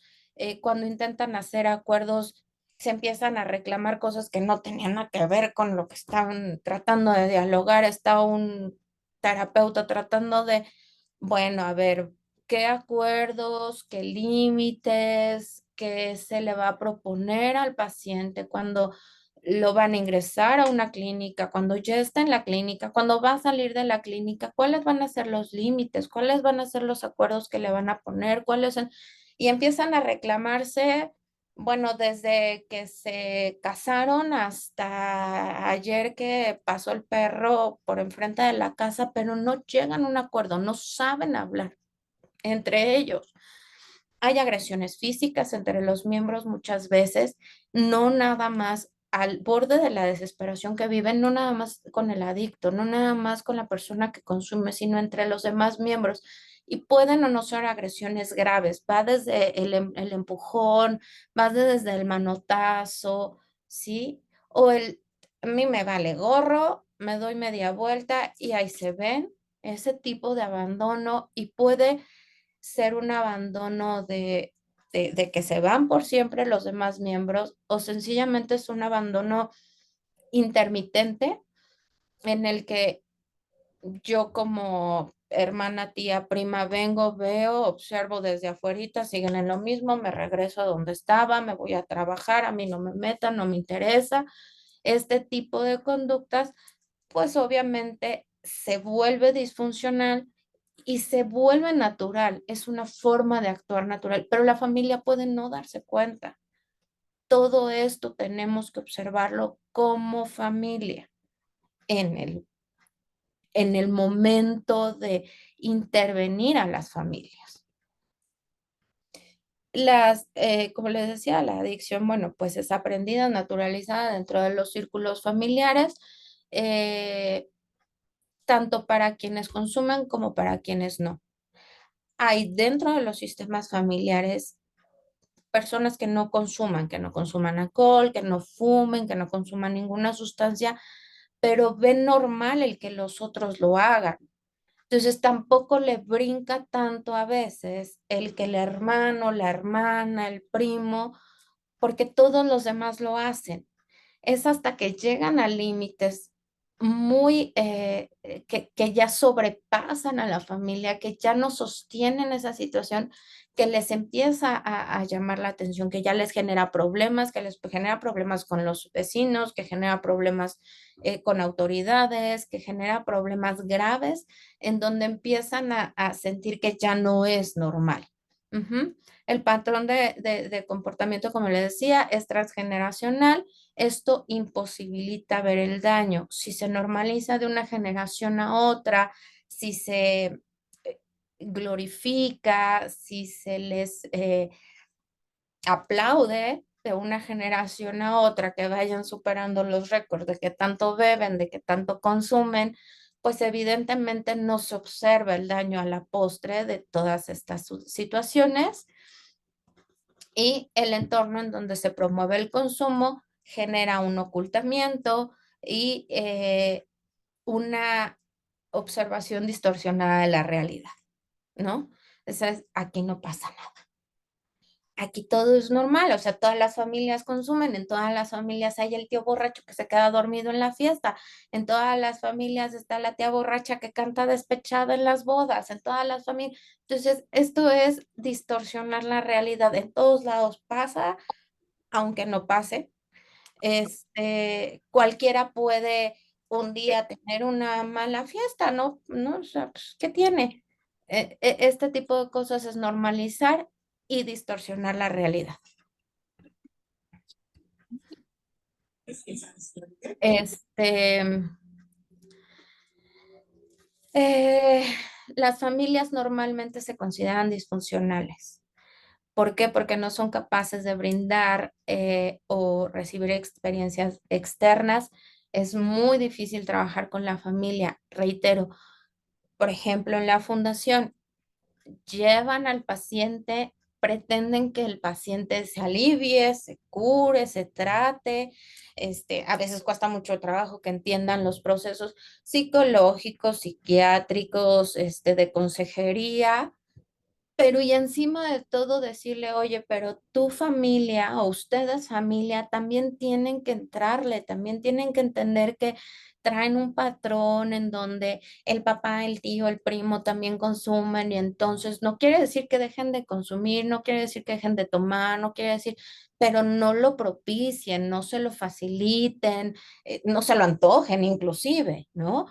cuando intentan hacer acuerdos se empiezan a reclamar cosas que no tenían nada que ver con lo que estaban tratando de dialogar, está un terapeuta tratando de, bueno, a ver, qué acuerdos, qué límites, qué se le va a proponer al paciente cuando lo van a ingresar a una clínica, cuando ya está en la clínica, cuando va a salir de la clínica, cuáles van a ser los límites, cuáles van a ser los acuerdos que le van a poner, y empiezan a reclamarse, bueno, desde que se casaron hasta ayer que pasó el perro por enfrente de la casa, pero no llegan a un acuerdo, no saben hablar entre ellos. Hay agresiones físicas entre los miembros muchas veces, no nada más al borde de la desesperación que viven, no nada más con el adicto, no nada más con la persona que consume, sino entre los demás miembros. Y pueden o no ser agresiones graves, va desde el empujón, va desde el manotazo, ¿sí? O a mí me vale gorro, me doy media vuelta y ahí se ven ese tipo de abandono y puede ser un abandono de que se van por siempre los demás miembros o sencillamente es un abandono intermitente en el que yo como hermana, tía, prima, vengo, veo, observo desde afuerita, siguen en lo mismo, me regreso a donde estaba, me voy a trabajar, a mí no me metan, no me interesa. Este tipo de conductas, pues obviamente se vuelve disfuncional y se vuelve natural, es una forma de actuar natural, pero la familia puede no darse cuenta. Todo esto tenemos que observarlo como familia en en el momento de intervenir a las familias. Como les decía, la adicción, bueno, pues es aprendida, naturalizada dentro de los círculos familiares, eh, tanto para quienes consumen como para quienes no. Hay dentro de los sistemas familiares personas que no consuman alcohol, que no fumen, que no consuman ninguna sustancia, pero ven normal el que los otros lo hagan. Entonces tampoco le brinca tanto a veces el que el hermano, la hermana, el primo, porque todos los demás lo hacen. Es hasta que llegan a límites muy que ya sobrepasan a la familia, que ya no sostienen esa situación, que les empieza a llamar la atención, que ya les genera problemas, que les genera problemas con los vecinos, que genera problemas con autoridades, que genera problemas graves, en donde empiezan a sentir que ya no es normal. Ujú. El patrón de comportamiento, como le decía, es transgeneracional. Esto imposibilita ver el daño. Si se normaliza de una generación a otra, si se glorifica, si se les aplaude de una generación a otra que vayan superando los récords de que tanto beben, de que tanto consumen, pues evidentemente no se observa el daño a la postre de todas estas situaciones y el entorno en donde se promueve el consumo genera un ocultamiento y una observación distorsionada de la realidad, ¿no? Aquí no pasa nada. aquí todo es normal, o sea, todas las familias consumen, en todas las familias hay el tío borracho que se queda dormido en la fiesta, en todas las familias está la tía borracha que canta despechada en las bodas, en todas las familias. Entonces, esto es distorsionar la realidad. En todos lados pasa, aunque no pase. Cualquiera puede un día tener una mala fiesta, ¿no? ¿No? O sea, pues, ¿qué tiene? Este tipo de cosas es normalizar y distorsionar la realidad. Este, eh, las familias normalmente se consideran disfuncionales. ¿Por qué? Porque no son capaces de brindar o recibir experiencias externas. Es muy difícil trabajar con la familia. Reitero, por ejemplo, en la fundación, llevan al paciente, pretenden que el paciente se alivie, se cure, se trate. A veces cuesta mucho trabajo que entiendan los procesos psicológicos, psiquiátricos, de consejería, pero y encima de todo decirle, oye, pero tu familia o ustedes familia también tienen que entrarle, también tienen que entender que traen un patrón en donde el papá, el tío, el primo también consumen y entonces no quiere decir que dejen de consumir, no quiere decir que dejen de tomar, no quiere decir, pero no lo propicien, no se lo faciliten, no se lo antojen inclusive, ¿no?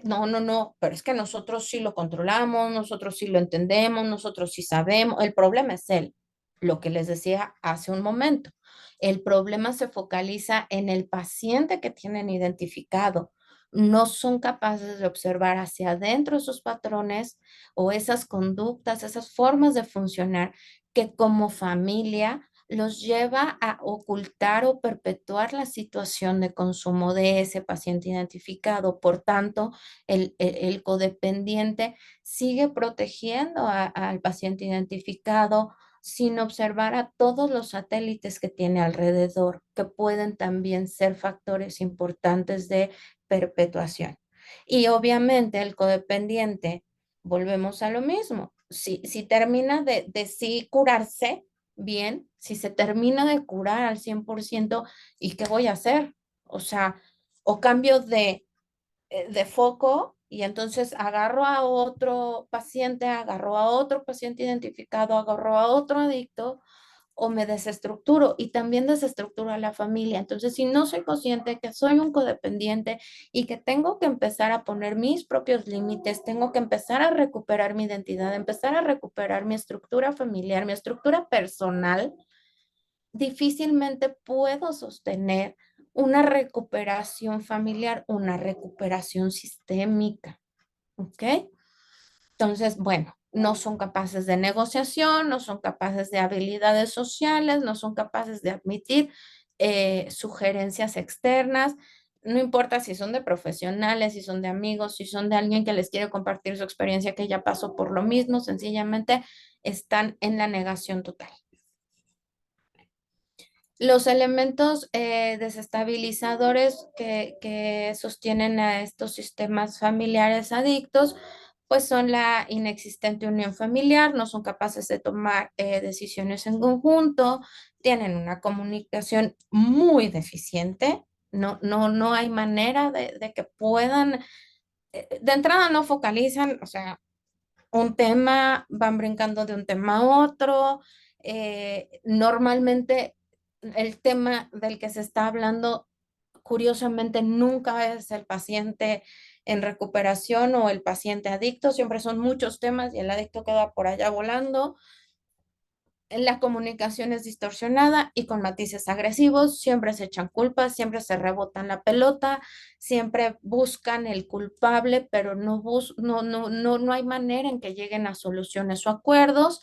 No, no, no, pero es que nosotros sí lo controlamos, nosotros sí lo entendemos, nosotros sí sabemos. El problema es él, lo que les decía hace un momento. El problema se focaliza en el paciente que tienen identificado. No son capaces de observar hacia adentro esos patrones o esas conductas, esas formas de funcionar que como familia los lleva a ocultar o perpetuar la situación de consumo de ese paciente identificado. Por tanto, el codependiente sigue protegiendo al paciente identificado sin observar a todos los satélites que tiene alrededor, que pueden también ser factores importantes de perpetuación. Y obviamente el codependiente, volvemos a lo mismo, si termina de sí curarse, bien, si se termina de curar al 100%, ¿y qué voy a hacer? O sea, o cambio de foco y entonces agarro a otro paciente, agarro a otro paciente identificado, agarro a otro adicto o me desestructuro y también desestructuro a la familia. Entonces, si no soy consciente que soy un codependiente y que tengo que empezar a poner mis propios límites, tengo que empezar a recuperar mi identidad, empezar a recuperar mi estructura familiar, mi estructura personal, difícilmente puedo sostener una recuperación familiar, una recuperación sistémica, ¿ok? Entonces, bueno, no son capaces de negociación, no son capaces de habilidades sociales, no son capaces de admitir sugerencias externas, no importa si son de profesionales, si son de amigos, si son de alguien que les quiere compartir su experiencia que ya pasó por lo mismo, sencillamente están en la negación total. Los elementos desestabilizadores que sostienen a estos sistemas familiares adictos, pues son la inexistente unión familiar, no son capaces de tomar decisiones en conjunto, tienen una comunicación muy deficiente, no hay manera de que puedan, de entrada no focalizan, o sea, un tema, van brincando de un tema a otro. Normalmente el tema del que se está hablando, curiosamente, nunca es el paciente en recuperación o el paciente adicto, siempre son muchos temas y el adicto queda por allá volando. La comunicación es distorsionada y con matices agresivos, siempre se echan culpas, siempre se rebotan la pelota, siempre buscan el culpable, pero no hay manera en que lleguen a soluciones o acuerdos.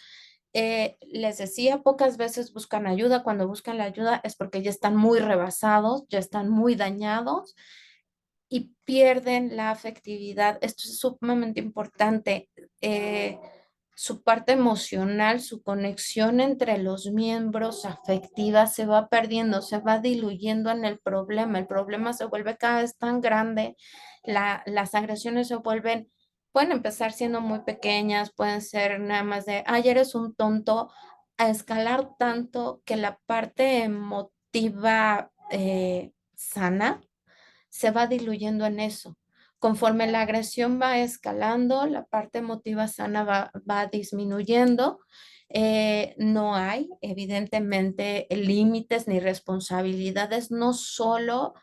Les decía, pocas veces buscan ayuda. Cuando buscan la ayuda es porque ya están muy rebasados, ya están muy dañados y pierden la afectividad. Esto es sumamente importante. Su parte emocional, su conexión entre los miembros afectiva se va perdiendo, se va diluyendo en el problema. El problema se vuelve cada vez tan grande, las agresiones se vuelven, pueden empezar siendo muy pequeñas, pueden ser nada más de, ay, eres un tonto, a escalar tanto que la parte emotiva sana se va diluyendo en eso. Conforme la agresión va escalando, la parte emotiva sana va disminuyendo. No hay, evidentemente, límites ni responsabilidades, no solo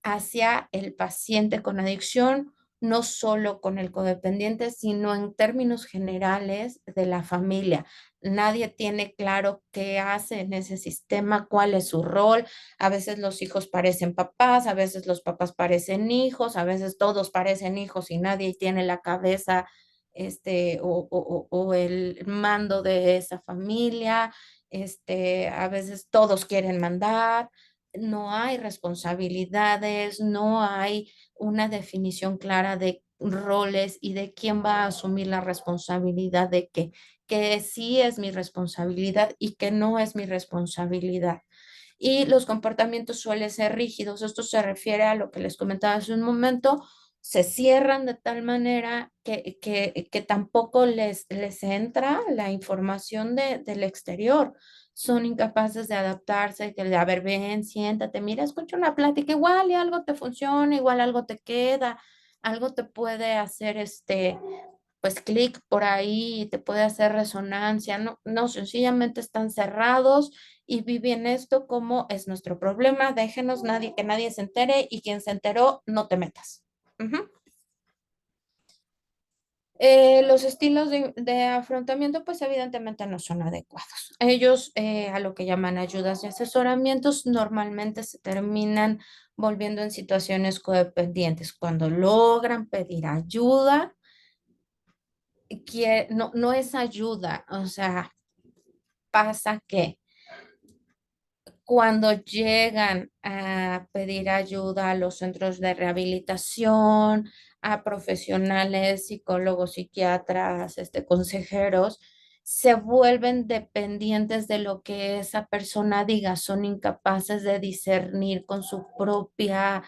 hacia el paciente con adicción, no solo con el codependiente, sino en términos generales de la familia. Nadie tiene claro qué hace en ese sistema, cuál es su rol. A veces los hijos parecen papás, a veces los papás parecen hijos, a veces todos parecen hijos y nadie tiene la cabeza o el mando de esa familia. A veces todos quieren mandar, no hay responsabilidades, no hay una definición clara de roles y de quién va a asumir la responsabilidad de qué, que sí es mi responsabilidad y que no es mi responsabilidad. Y los comportamientos suelen ser rígidos. Esto se refiere a lo que les comentaba hace un momento. Se cierran de tal manera que tampoco les entra la información del exterior. Son incapaces de adaptarse, que de, a ver, ven, siéntate, mira, escucha una plática, igual y algo te funciona, igual algo te queda, algo te puede hacer pues clic por ahí, te puede hacer resonancia, no, no, sencillamente están cerrados y viven esto como es nuestro problema, déjenos nadie, que nadie se entere y quien se enteró, no te metas. Ujú. Los estilos de afrontamiento, pues evidentemente no son adecuados. Ellos, a lo que llaman ayudas y asesoramientos, normalmente se terminan volviendo en situaciones codependientes. Cuando logran pedir ayuda, no, no es ayuda, o sea, pasa que cuando llegan a pedir ayuda a los centros de rehabilitación, a profesionales, psicólogos, psiquiatras, consejeros, se vuelven dependientes de lo que esa persona diga, son incapaces de discernir con su propia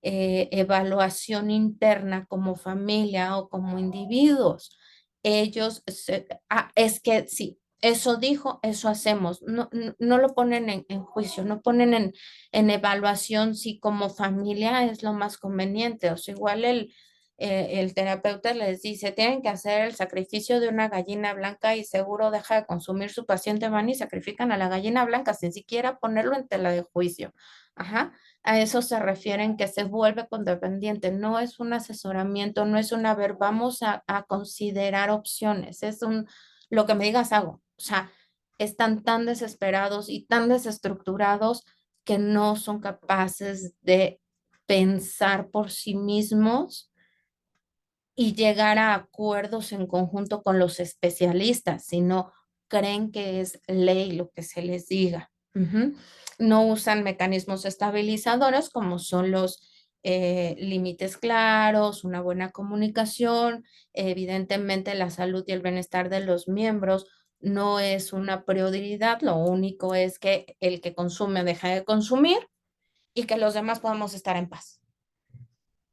evaluación interna como familia o como individuos. Es que sí, eso dijo, eso hacemos. No, no, no lo ponen en juicio, no ponen en evaluación si como familia es lo más conveniente. O sea, igual el terapeuta les dice, tienen que hacer el sacrificio de una gallina blanca y seguro deja de consumir su paciente, van y sacrifican a la gallina blanca sin siquiera ponerlo en tela de juicio. Ajá. A eso se refieren que se vuelve codependiente. No es un asesoramiento, no es un, a ver, vamos a considerar opciones. Es un, lo que me digas hago. O sea, están tan desesperados y tan desestructurados que no son capaces de pensar por sí mismos y llegar a acuerdos en conjunto con los especialistas, sino creen que es ley lo que se les diga. Ujú. No usan mecanismos estabilizadores como son los límites claros, una buena comunicación, evidentemente la salud y el bienestar de los miembros no es una prioridad, lo único es que el que consume deja de consumir y que los demás podamos estar en paz.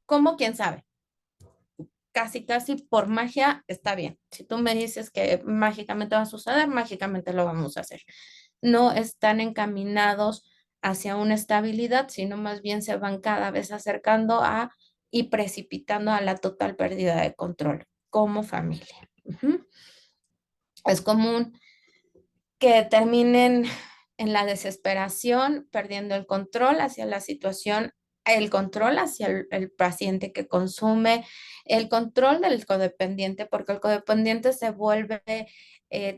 ¿Cómo? ¿Quién sabe? Casi, casi por magia está bien. Si tú me dices que mágicamente va a suceder, mágicamente lo vamos a hacer. No están encaminados hacia una estabilidad, sino más bien se van cada vez acercando a y precipitando a la total pérdida de control como familia. Ujú. Es común que terminen en la desesperación, perdiendo el control hacia la situación, el control hacia el paciente que consume, el control del codependiente, porque el codependiente se vuelve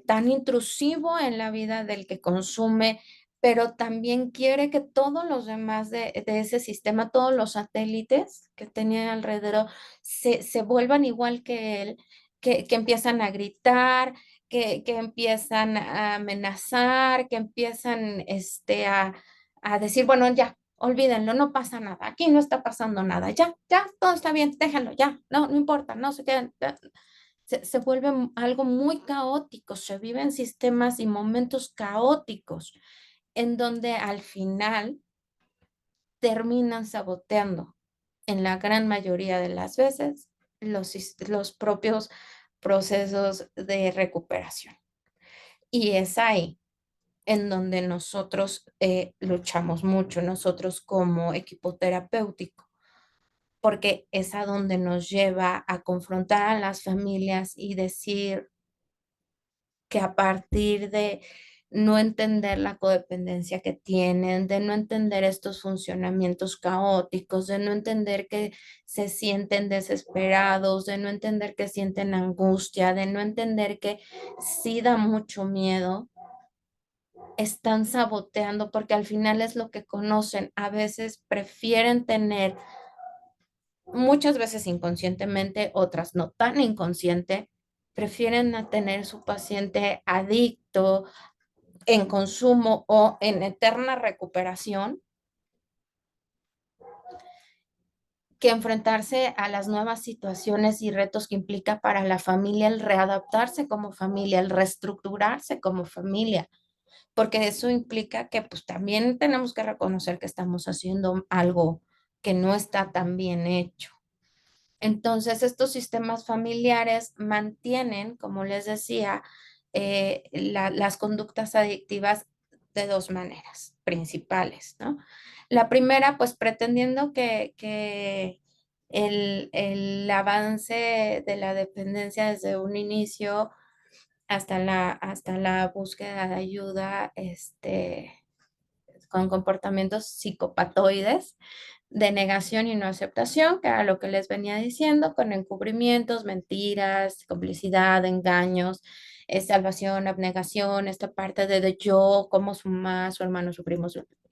tan intrusivo en la vida del que consume, pero también quiere que todos los demás de ese sistema, todos los satélites que tenía alrededor, se vuelvan igual que él, que empiezan a gritar, que empiezan a amenazar, que empiezan a decir, bueno, ya, olvídenlo, no pasa nada, aquí no está pasando nada, ya, ya, todo está bien, déjenlo, ya, no, no importa, no se queden. Se vuelve algo muy caótico, se viven sistemas y momentos caóticos en donde al final terminan saboteando en la gran mayoría de las veces los propios procesos de recuperación. Y es ahí. en donde nosotros luchamos mucho, nosotros como equipo terapéutico, porque es a donde nos lleva a confrontar a las familias y decir que a partir de no entender la codependencia que tienen, de no entender estos funcionamientos caóticos, de no entender que se sienten desesperados, de no entender que sienten angustia, de no entender que sí da mucho miedo, están saboteando porque al final es lo que conocen. A veces prefieren tener, muchas veces inconscientemente, otras no tan inconsciente, prefieren a tener su paciente adicto en consumo o en eterna recuperación que enfrentarse a las nuevas situaciones y retos que implica para la familia el readaptarse como familia, el reestructurarse como familia, porque eso implica que pues también tenemos que reconocer que estamos haciendo algo que no está tan bien hecho. Entonces, estos sistemas familiares mantienen, como les decía, las conductas adictivas de dos maneras principales, ¿no? La primera, pues pretendiendo que el avance de la dependencia desde un inicio hasta la búsqueda de ayuda, con comportamientos psicopatoides de negación y no aceptación, que era lo que les venía diciendo, con encubrimientos, mentiras, complicidad, engaños, salvación, abnegación, esta parte de yo, como su mamá, su hermano, su primo,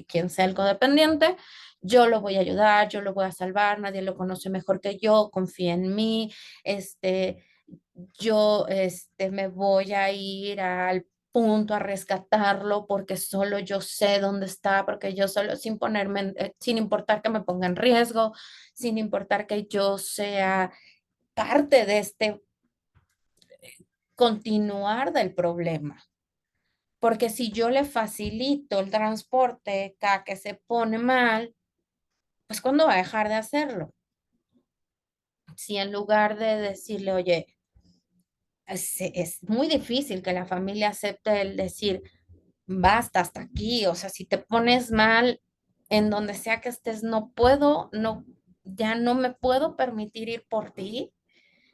quien sea el codependiente, yo lo voy a ayudar, yo lo voy a salvar, nadie lo conoce mejor que yo, confía en mí, yo me voy a ir al punto a rescatarlo porque solo yo sé dónde está, porque yo solo, sin ponerme, sin importar que me ponga en riesgo, sin importar que yo sea parte de este continuar del problema. Porque si yo le facilito el transporte cada que se pone mal, pues ¿cuándo va a dejar de hacerlo? Si en lugar de decirle, oye, es muy difícil que la familia acepte el decir, basta hasta aquí, o sea, si te pones mal en donde sea que estés, no puedo, no, ya no me puedo permitir ir por ti,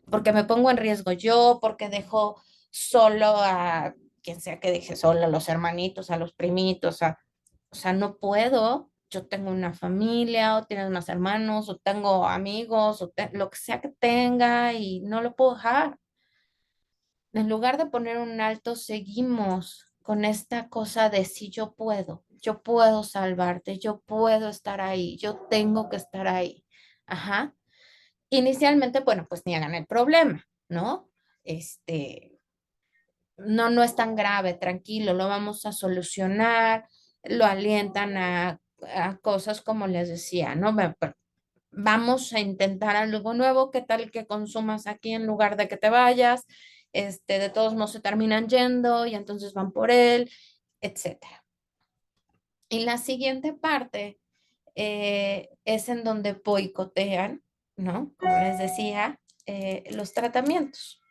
porque me pongo en riesgo yo, porque dejo solo a quien sea que deje solo, a los hermanitos, a los primitos, o sea, no puedo. Yo tengo una familia, o tienes más hermanos, o tengo amigos, lo que sea que tenga, y no lo puedo dejar. En lugar de poner un alto, seguimos con esta cosa de si yo puedo salvarte, yo puedo estar ahí, yo tengo que estar ahí. Ajá. Inicialmente, bueno, pues niegan el problema, ¿no? Este, no, no es tan grave, tranquilo, lo vamos a solucionar, lo alientan a cosas como les decía, ¿no? Vamos a intentar algo nuevo, ¿qué tal que consumas aquí en lugar de que te vayas? De todos modos se terminan yendo y entonces van por él, etcétera. Y la siguiente parte es en donde boicotean, ¿no? Como les decía, los tratamientos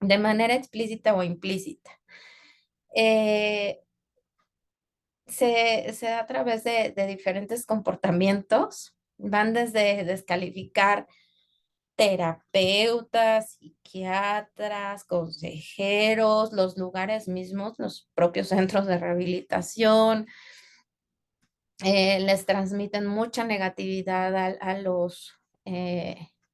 de manera explícita o implícita. Eh, se da a través de diferentes comportamientos, van desde descalificar terapeutas, psiquiatras, consejeros, los lugares mismos, los propios centros de rehabilitación, les transmiten mucha negatividad a los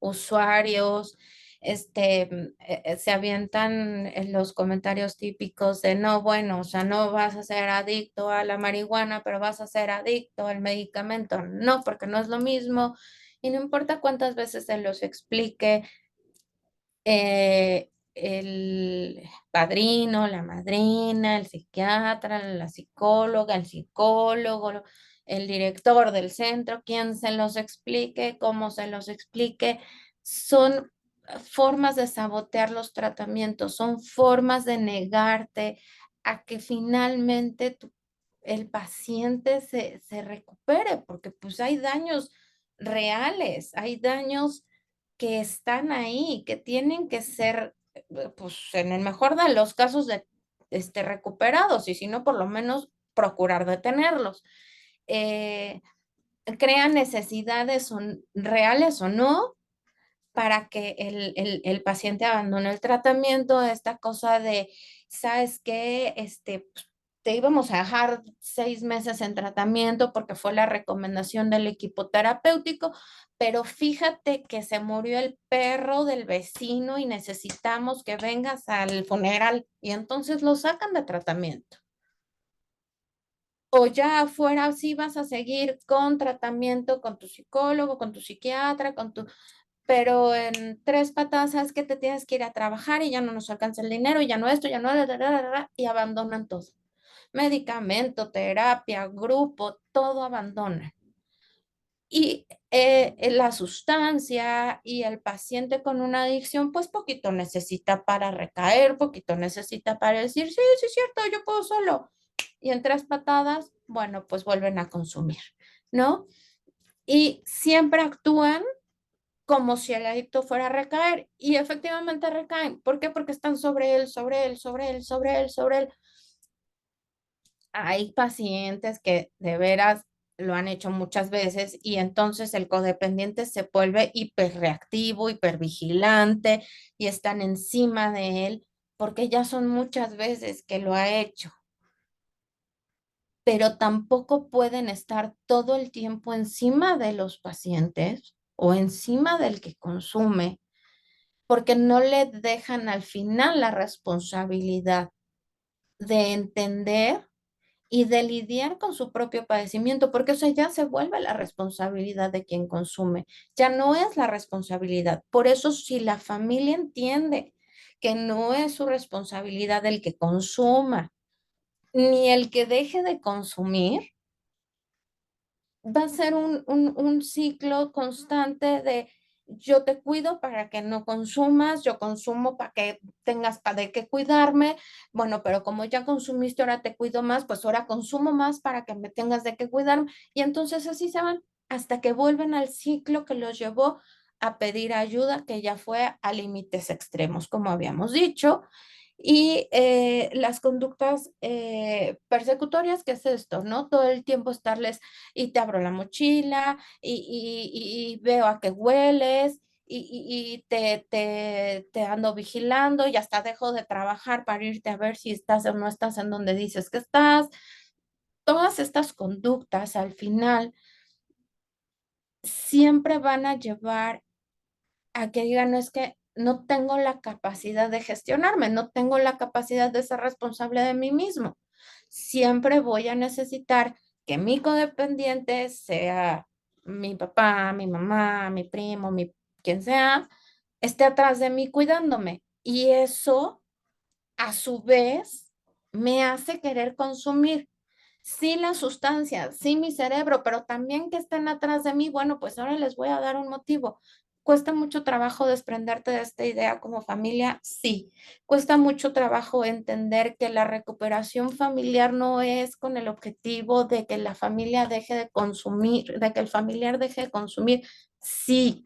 usuarios. Se avientan en los comentarios típicos de no, bueno, o sea, no vas a ser adicto a la marihuana, pero vas a ser adicto al medicamento. No, porque no es lo mismo. Y no importa cuántas veces se los explique, el padrino, la madrina, el psiquiatra, la psicóloga, el psicólogo, el director del centro, quien se los explique, cómo se los explique, son formas de sabotear los tratamientos, son formas de negarte a que finalmente el paciente se recupere, porque pues hay daños reales, hay daños que están ahí, que tienen que ser, pues en el mejor de los casos, recuperados, y si no, por lo menos procurar detenerlos. Crea necesidades reales o no para que el paciente abandone el tratamiento. Esta cosa de, ¿sabes qué? Pues, te íbamos a dejar 6 meses en tratamiento porque fue la recomendación del equipo terapéutico, pero fíjate que se murió el perro del vecino y necesitamos que vengas al funeral, y entonces lo sacan de tratamiento. O ya afuera sí vas a seguir con tratamiento con tu psicólogo, con tu psiquiatra, pero en 3 patadas sabes que te tienes que ir a trabajar y ya no nos alcanza el dinero y ya no esto, ya no, y abandonan todo. Medicamento, terapia, grupo, todo abandonan. Y la sustancia y el paciente con una adicción, pues poquito necesita para recaer, poquito necesita para decir, sí, sí es cierto, yo puedo solo. Y en 3 patadas, bueno, pues vuelven a consumir, ¿no? Y siempre actúan como si el adicto fuera a recaer, y efectivamente recaen. ¿Por qué? Porque están sobre él, sobre él, sobre él, sobre él, sobre él. Hay pacientes que de veras lo han hecho muchas veces, y entonces el codependiente se vuelve hiperreactivo, hipervigilante, y están encima de él porque ya son muchas veces que lo ha hecho. Pero tampoco pueden estar todo el tiempo encima de los pacientes o encima del que consume, porque no le dejan al final la responsabilidad de entender y de lidiar con su propio padecimiento, porque eso ya se vuelve la responsabilidad de quien consume, ya no es la responsabilidad. Por eso, si la familia entiende que no es su responsabilidad el que consuma, ni el que deje de consumir, va a ser un ciclo constante de yo te cuido para que no consumas, yo consumo para que tengas para de qué cuidarme. Bueno, pero como ya consumiste, ahora te cuido más, pues ahora consumo más para que me tengas de qué cuidarme. Y entonces así se van hasta que vuelven al ciclo que los llevó a pedir ayuda, que ya fue a límites extremos, como habíamos dicho. Y las conductas persecutorias, ¿qué es esto? ¿No? Todo el tiempo estarles, y te abro la mochila, y veo a qué hueles, y te ando vigilando, y hasta dejo de trabajar para irte a ver si estás o no estás en donde dices que estás. Todas estas conductas al final siempre van a llevar a que digan, no, es que no tengo la capacidad de gestionarme, no tengo la capacidad de ser responsable de mí mismo. Siempre voy a necesitar que mi codependiente, sea mi papá, mi mamá, mi primo, quien sea, esté atrás de mí cuidándome. Y eso, a su vez, me hace querer consumir. Sí, la sustancia, sí, mi cerebro, pero también que estén atrás de mí. Bueno, pues ahora les voy a dar un motivo. ¿Cuesta mucho trabajo desprenderte de esta idea como familia? Sí. Cuesta mucho trabajo entender que la recuperación familiar no es con el objetivo de que la familia deje de consumir, de que el familiar deje de consumir. Sí.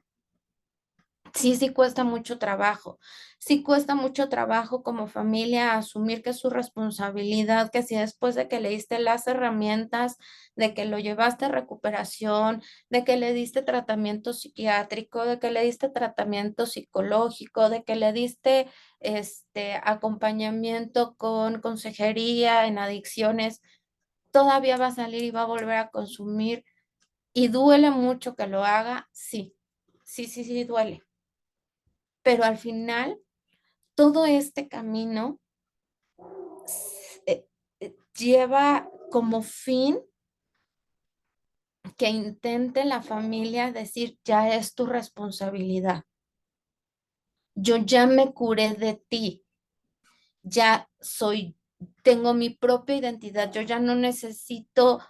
Sí, sí cuesta mucho trabajo. Sí cuesta mucho trabajo como familia asumir que es su responsabilidad, que si después de que le diste las herramientas, de que lo llevaste a recuperación, de que le diste tratamiento psiquiátrico, de que le diste tratamiento psicológico, de que le diste acompañamiento con consejería en adicciones, todavía va a salir y va a volver a consumir, y duele mucho que lo haga. Sí, sí, sí, sí duele. Pero al final, todo este camino lleva como fin que intente la familia decir, ya es tu responsabilidad. Yo ya me curé de ti, ya tengo mi propia identidad, yo ya no necesito.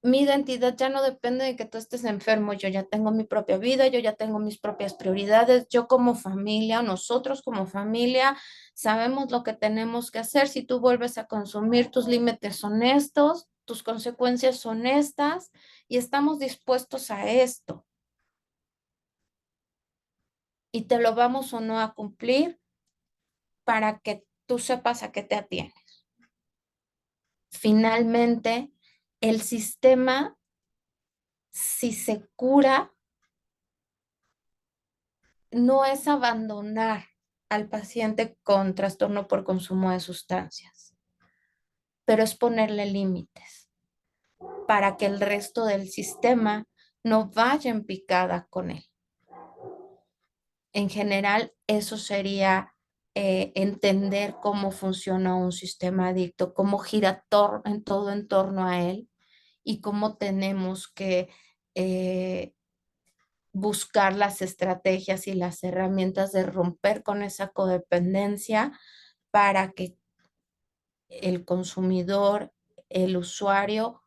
Mi identidad ya no depende de que tú estés enfermo, yo ya tengo mi propia vida, yo ya tengo mis propias prioridades, yo como familia, nosotros como familia, sabemos lo que tenemos que hacer. Si tú vuelves a consumir, tus límites son estos, tus consecuencias son estas, y estamos dispuestos a esto, y te lo vamos o no a cumplir para que tú sepas a qué te atienes. finalmente el sistema, si se cura, no es abandonar al paciente con trastorno por consumo de sustancias, pero es ponerle límites para que el resto del sistema no vaya en picada con él. En general, eso sería entender cómo funciona un sistema adicto, cómo gira en todo en torno a él y cómo tenemos que buscar las estrategias y las herramientas de romper con esa codependencia para que el consumidor, el usuario,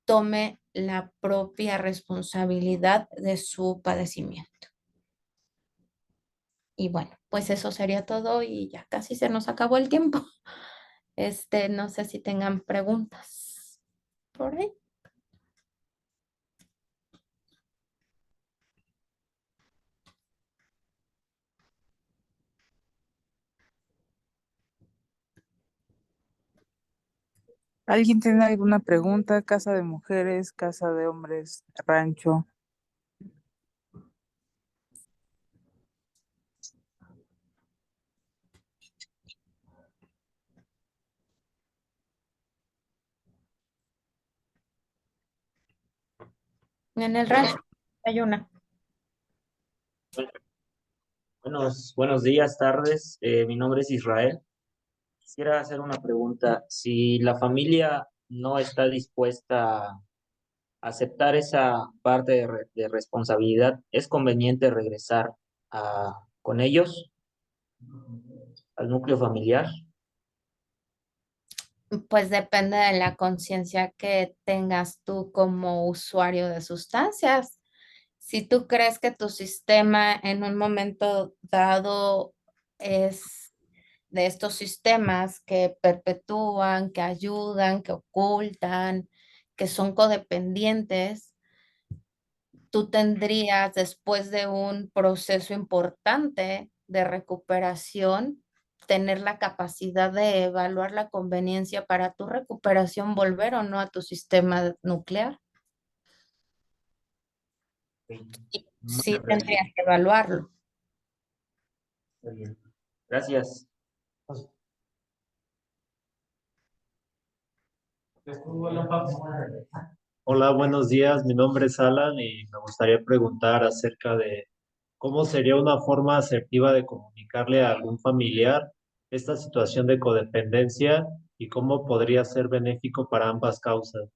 tome la propia responsabilidad de su padecimiento. Y bueno, pues eso sería todo y ya casi se nos acabó el tiempo. No sé si tengan preguntas por ahí. ¿Alguien tiene alguna pregunta? Casa de mujeres, casa de hombres, rancho. En el rancho hay una. Buenos días, tardes. Mi nombre es Israel. Quisiera hacer una pregunta. Si la familia no está dispuesta a aceptar esa parte de responsabilidad, ¿es conveniente regresar con ellos al núcleo familiar? Pues depende de la conciencia que tengas tú como usuario de sustancias. Si tú crees que tu sistema en un momento dado es de estos sistemas que perpetúan, que ayudan, que ocultan, que son codependientes, tú tendrías, después de un proceso importante de recuperación, tener la capacidad de evaluar la conveniencia para tu recuperación, volver o no a tu sistema nuclear. Y sí Muchas gracias. tendrías que evaluarlo. Está bien. Gracias. Hola, buenos días. Mi nombre es Alan y me gustaría preguntar acerca de cómo sería una forma asertiva de comunicarle a algún familiar esta situación de codependencia y cómo podría ser benéfico para ambas causas.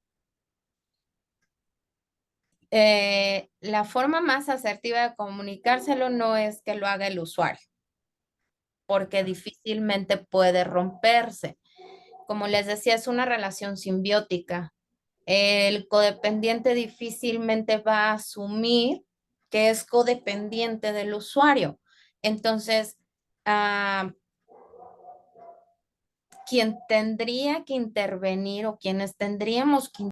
La forma más asertiva de comunicárselo no es que lo haga el usuario, porque difícilmente puede romperse. Como les decía, es una relación simbiótica. El codependiente difícilmente va a asumir que es codependiente del usuario. Entonces, quien tendría que intervenir o quienes tendríamos que